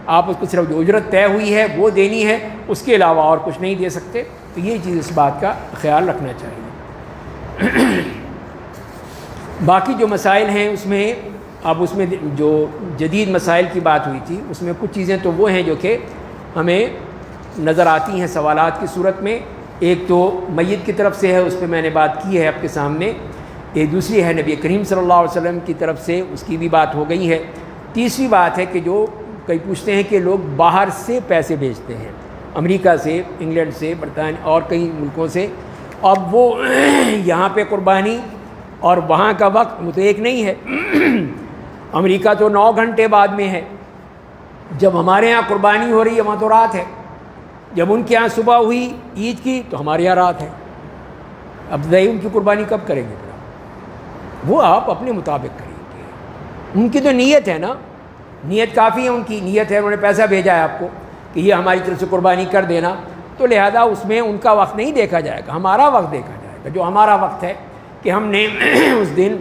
آپ اس کو صرف جو اجرت طے ہوئی ہے وہ دینی ہے، اس کے علاوہ اور کچھ نہیں دے سکتے، تو یہ چیز اس بات کا خیال رکھنا چاہیے۔ باقی جو مسائل ہیں اس میں جو جدید مسائل کی بات ہوئی تھی، اس میں کچھ چیزیں تو وہ ہیں جو کہ ہمیں نظر آتی ہیں سوالات کی صورت میں۔ ایک تو میت کی طرف سے ہے، اس پہ میں نے بات کی ہے آپ کے سامنے، ایک دوسری ہے نبی کریم صلی اللہ علیہ وسلم کی طرف سے، اس کی بھی بات ہو گئی ہے۔ تیسری بات ہے کہ جو کئی پوچھتے ہیں کہ لوگ باہر سے پیسے بھیجتے ہیں، امریکہ سے، انگلینڈ سے، برطانیہ اور کئی ملکوں سے، اب وہ یہاں پہ قربانی اور وہاں کا وقت وہ تو ایک نہیں ہے، امریکہ تو 9 گھنٹے بعد میں ہے، جب ہمارے ہاں قربانی ہو رہی ہے وہاں تو رات ہے، جب ان کے ہاں صبح ہوئی عید کی تو ہمارے یہاں رات ہے، اب بھائی ان کی قربانی کب کریں گے؟ وہ آپ اپنے مطابق کریں گے، ان کی تو نیت ہے نا، نیت کافی ہے، ان کی نیت ہے، انہوں نے پیسہ بھیجا ہے آپ کو کہ یہ ہماری طرف سے قربانی کر دینا، تو لہذا اس میں ان کا وقت نہیں دیکھا جائے گا، ہمارا وقت دیکھا جائے گا، جو ہمارا وقت ہے کہ ہم نے اس دن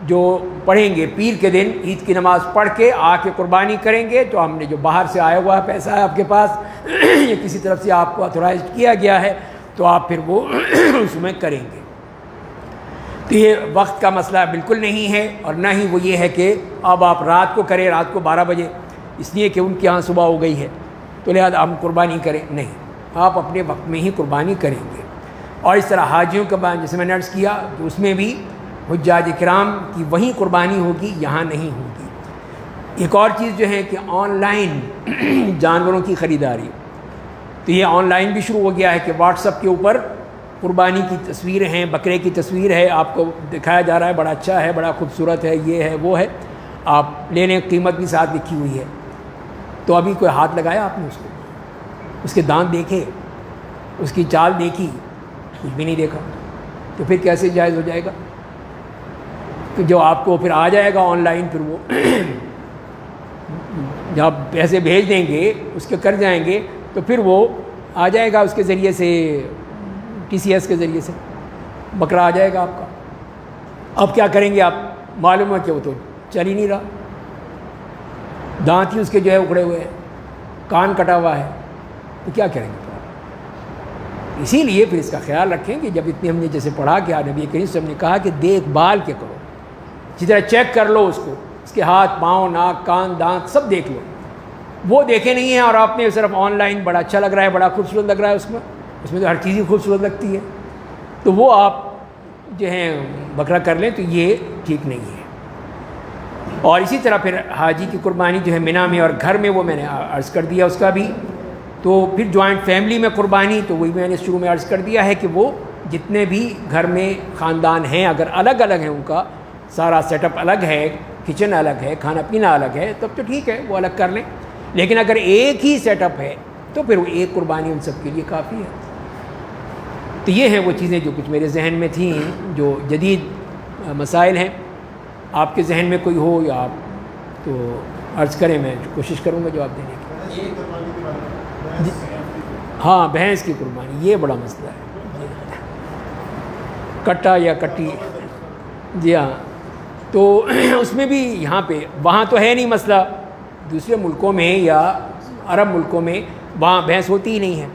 جو پڑھیں گے، پیر کے دن عید کی نماز پڑھ کے آ کے قربانی کریں گے، تو ہم نے جو باہر سے آیا ہوا پیسہ ہے آپ کے پاس، یہ کسی طرف سے آپ کو اتھورائزڈ کیا گیا ہے، تو آپ پھر وہ اس میں کریں گے۔ تو یہ وقت کا مسئلہ بالکل نہیں ہے، اور نہ ہی وہ یہ ہے کہ اب آپ رات کو کریں، رات کو 12 بجے، اس لیے کہ ان کے ہاں صبح ہو گئی ہے تو لہذا ہم قربانی کریں، نہیں، آپ اپنے وقت میں ہی قربانی کریں گے۔ اور اس طرح حاجیوں کا بیان جیسے میں نے عرض کیا کہ اس میں بھی حجاج کرام کی وہیں قربانی ہوگی، یہاں نہیں ہوگی۔ ایک اور چیز جو ہے کہ آن لائن جانوروں کی خریداری، تو یہ آن لائن بھی شروع ہو گیا ہے کہ واٹس ایپ کے اوپر قربانی کی تصویریں ہیں، بکرے کی تصویر ہے، آپ کو دکھایا جا رہا ہے بڑا اچھا ہے، بڑا خوبصورت ہے، یہ ہے وہ ہے، آپ لے لیں، قیمت بھی ساتھ لکھی ہوئی ہے۔ تو ابھی کوئی ہاتھ لگایا آپ نے اس کو، اس کے دانت دیکھے، اس کی چال دیکھی؟ کچھ بھی نہیں دیکھا، تو پھر کیسے جائز ہو جائے گا؟ کہ جو آپ کو پھر آ جائے گا آن لائن، پھر وہ جب آپ پیسے بھیج دیں گے اس کے کر جائیں گے تو پھر وہ آ جائے گا اس کے ذریعے سے، TCS کے ذریعے سے بکرا آ جائے گا آپ کا۔ اب کیا کریں گے آپ؟ معلوم ہے کہ وہ تو چل ہی نہیں رہا، دانت ہی اس کے جو ہے اکھڑے ہوئے ہیں، کان کٹا ہوا ہے، تو کیا کریں گے؟ اسی لیے پھر اس کا خیال رکھیں کہ جب اتنی ہم نے جیسے پڑھا کہ نبی کریم صلی اللہ علیہ وسلم نے کہا کہ دیکھ بھال کے کرو، اسی طرح چیک کر لو اس کو، اس کے ہاتھ پاؤں ناک کان دانت سب دیکھ لو۔ وہ دیکھے نہیں ہیں اور آپ نے صرف آن لائن بڑا اچھا لگ رہا ہے، بڑا خوبصورت لگ رہا ہے، اس میں تو ہر چیز ہی خوبصورت لگتی ہے، تو وہ آپ جو ہیں بکرا کر لیں، تو یہ ٹھیک نہیں ہے۔ اور اسی طرح پھر حاجی کی قربانی جو ہے منا میں اور گھر میں، وہ میں نے عرض کر دیا اس کا بھی۔ تو پھر جوائنٹ فیملی میں قربانی، تو وہی میں نے شروع میں عرض کر دیا ہے کہ وہ جتنے بھی گھر میں خاندان ہیں، اگر الگ الگ ہیں، ان کا سارا سیٹ اپ الگ ہے، کچن الگ ہے، کھانا پینا الگ ہے، تب تو ٹھیک ہے، وہ الگ کر لیں۔ لیکن اگر ایک ہی سیٹ اپ ہے تو پھر وہ ایک قربانی ان سب کے لیے کافی ہے۔ تو یہ ہیں وہ چیزیں جو کچھ میرے ذہن میں تھیں، جو جدید مسائل ہیں۔ آپ کے ذہن میں کوئی ہو یا آپ تو عرض کریں، میں کوشش کروں گا جواب دینے کی۔ ہاں، بھینس کی قربانی یہ بڑا مسئلہ ہے، کٹا یا کٹی، جی ہاں۔ تو اس میں بھی یہاں پہ وہاں تو ہے نہیں مسئلہ، دوسرے ملکوں میں یا عرب ملکوں میں وہاں بھینس ہوتی ہی نہیں ہے،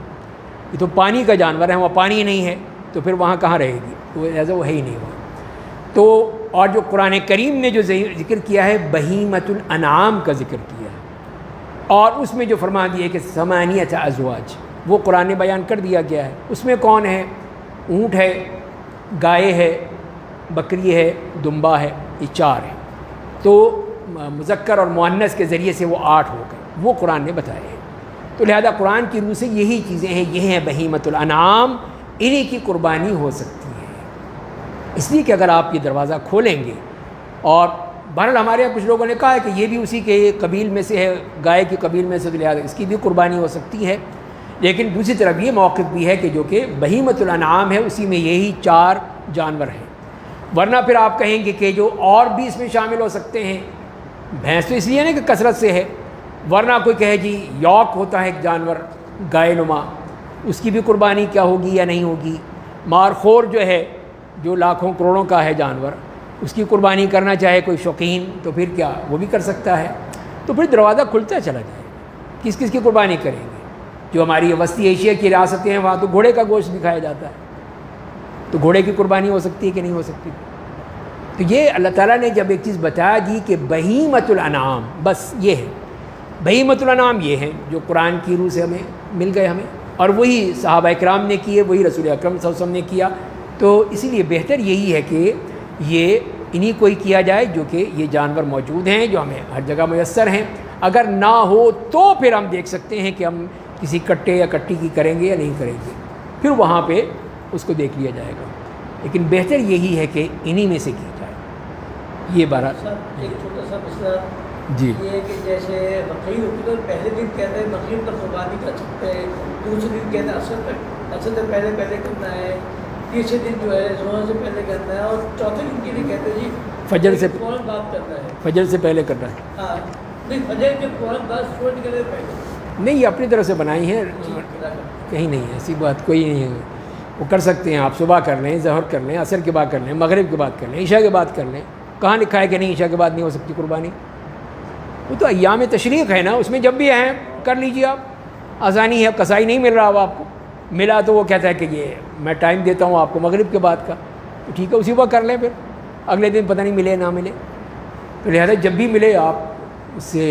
یہ تو پانی کا جانور ہے، وہاں پانی نہیں ہے، تو پھر وہاں کہاں رہے گی؟ تو ایسا وہ ہے ہی نہیں وہاں۔ تو اور جو قرآن کریم نے جو ذکر کیا ہے بہیمۃ الانعام کا ذکر کیا ہے، اور اس میں جو فرما دیا کہ ثمانیۃ ازواج، وہ قرآن نے بیان کر دیا گیا ہے۔ اس میں کون ہے؟ اونٹ ہے، گائے ہے، بکری ہے، دمبا ہے، یہ 4 ہیں۔ تو مذکر اور مؤنث کے ذریعے سے وہ 8 ہو گئے، وہ قرآن نے بتائے ہیں۔ تو لہذا قرآن کی روح سے یہی چیزیں ہیں، یہ ہیں بہیمۃ الانعام، انہی کی قربانی ہو سکتی ہے۔ اس لیے کہ اگر آپ یہ دروازہ کھولیں گے، اور بہرحال ہمارے یہاں کچھ لوگوں نے کہا ہے کہ یہ بھی اسی کے قبیل میں سے ہے، گائے کی قبیل میں سے، لہٰذا اس کی بھی قربانی ہو سکتی ہے۔ لیکن دوسری طرف یہ موقف بھی ہے کہ جو کہ بہیمۃ الانعام ہے، اسی میں یہی 4 جانور ہیں۔ ورنہ پھر آپ کہیں گے کہ جو اور بھی اس میں شامل ہو سکتے ہیں، بھینس تو اس لیے نہیں کہ کثرت سے ہے، ورنہ کوئی کہے جی یوک ہوتا ہے ایک جانور گائے نما، اس کی بھی قربانی کیا ہوگی یا نہیں ہوگی؟ مارخور جو ہے، جو لاکھوں کروڑوں کا ہے جانور، اس کی قربانی کرنا چاہے کوئی شوقین تو پھر کیا وہ بھی کر سکتا ہے؟ تو پھر دروازہ کھلتا چلا جائے، کس کس کی قربانی کریں گے؟ جو ہماری وسطی ایشیا کی ریاستیں ہیں وہاں تو گھوڑے کا گوشت بھی کھایا جاتا ہے، تو گھوڑے کی قربانی ہو سکتی ہے کہ نہیں ہو سکتی؟ تو یہ اللہ تعالیٰ نے جب ایک چیز بتا دی کہ بہیمۃ الانعام، بس یہ ہے بہیمۃ الانعام، یہ ہے جو قرآن کی روح سے ہمیں مل گئے ہمیں، اور وہی صحابہ کرام نے کیے، وہی رسول اکرم صلی اللہ علیہ وسلم نے کیا۔ تو اسی لیے بہتر یہی ہے کہ یہ انہی کو ہی کیا جائے جو کہ یہ جانور موجود ہیں، جو ہمیں ہر جگہ میسر ہیں۔ اگر نہ ہو تو پھر ہم دیکھ سکتے ہیں کہ ہم کسی کٹے یا کٹی کی کریں گے یا نہیں کریں گے، پھر وہاں پہ اس کو دیکھ لیا جائے گا، لیکن بہتر یہی ہے کہ انہی میں سے کی جائے۔ یہ بارہ ایک چھوٹا سا مسئلہ جی، یہ ہے کہ جیسے بقرعید ہوتی ہے تو پہلے دن کہتے ہیں مغرب پر قربانی کر سکتے ہیں، دوسرے دن کہتے ہیں عصر سے پہلے کرنا ہے، تیسرے دن جو ہے زہر سے پہلے کرنا ہے، اور چوتھے دن کے لیے کہتے ہیں جی فجر سے فوراً بعد کرنا ہے۔ فجر سے پہلے کرنا ہے؟ ہاں نہیں، فجر کے فوراً بعد سورج نکلنے سے پہلے نہیں، یہ اپنی طرف سے بنائی ہیں، جی، کہیں نہیں ہے ایسی بات، کوئی نہیں ہے۔ وہ کر سکتے ہیں، آپ صبح کر لیں، ظہر کر لیں، عصر کے بعد کر لیں، مغرب کے بعد کر لیں، عشاء کے بعد کر لیں۔ کہاں لکھا ہے کہ نہیں عشاء کے بعد نہیں ہو سکتی قربانی؟ وہ تو ایام تشریق ہے نا، اس میں جب بھی ہیں کر لیجیے آپ، آسانی ہے۔ کسائی نہیں مل رہا اب آپ کو، ملا تو وہ کہتا ہے کہ یہ میں ٹائم دیتا ہوں آپ کو مغرب کے بعد کا، تو ٹھیک ہے اسی وقت کر لیں، پھر اگلے دن پتہ نہیں ملے نہ ملے، تو لہٰذا جب بھی ملے آپ اس سے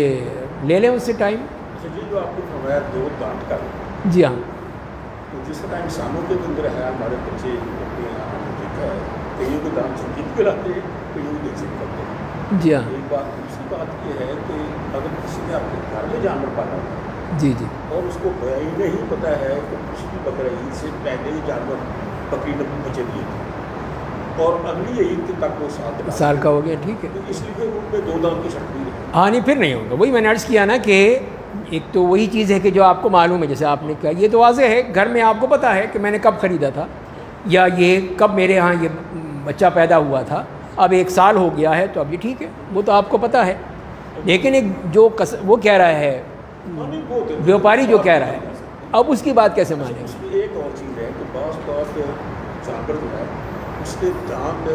لے لیں، اس سے ٹائم۔ جو آپ کو فرمایا دو دانت کا، جی ہاں، تو جس طرح انسانوں کے اندر ہے ہمارے بچے اپنے یہاں دیکھا ہے کئیوں کو دام سنگیت کراتے ہیں کئیوں کو دیکھ کرتے ہیں. جی ہاں ایک بات دوسری بات یہ ہے کہ اگر کسی نے اپنے گھر میں جانور پالا ہوا جی جی اور اس کو ہی نہیں پتہ ہے کہ پچھلی بقرعید سے پہلے ہی جانور بکری نے بچے دیے تھے اور اگلی عید کے تک وہ سال کا ہو گیا ٹھیک ہے. تو اس لیے ان پہ 2 دام کی شرط نہیں ہے. ہاں نہیں پھر نہیں ہوگا. وہی میں نے عرض کیا نا کہ ایک تو وہی چیز ہے کہ جو آپ کو معلوم ہے جیسے آپ نے کہا یہ تو واضح ہے گھر میں آپ کو پتہ ہے کہ میں نے کب خریدا تھا یا یہ کب میرے ہاں یہ بچہ پیدا ہوا تھا. اب 1 سال ہو گیا ہے تو اب یہ ٹھیک ہے وہ تو آپ کو پتہ ہے. لیکن ایک جو وہ کہہ رہا ہے بیوپاری جو کہہ رہا ہے اب اس کی بات کیسے مانیں اس گے. میں ایک اور چیز ہے کہ بعض اوقات جانور جو ہے اس کے دانت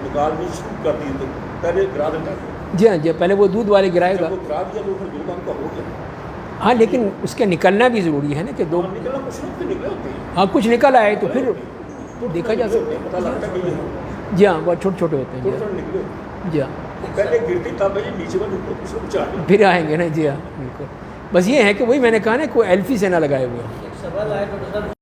نکالنے شروع کر دیے تھے پہلے گرا دیتا ہے. جی ہاں جی پہلے وہ دودھ والے گرائے گا. جب وہ گرا دیا تو پھر 2 دام کا ہو گیا. ہاں لیکن اس کے نکلنا بھی ضروری ہے نا کہ دو نکلنا کچھ لوگ تو نکلے ہوتے ہیں. ہاں کچھ نکل آئے تو پھر دیکھا جا نکلے ہوتے سکتا ہیں، پتہ لگتا ہے کہ یہ ہے. جی ہاں بہت چھوٹے چھوٹے ہوتے ہیں. تھوڑے تھوڑے نکلے ہوتے ہیں. جی ہاں پہلے گرتی تب ہے نیچے میں اس کو بچا لیا. پھر آئیں گے نا. جی ہاں بالکل. بس یہ ہے کہ وہی میں نے کہا نا کوئی ایلفی سے نہ لگائے ہوئے. ایک سوال آیا ڈاکٹر صاحب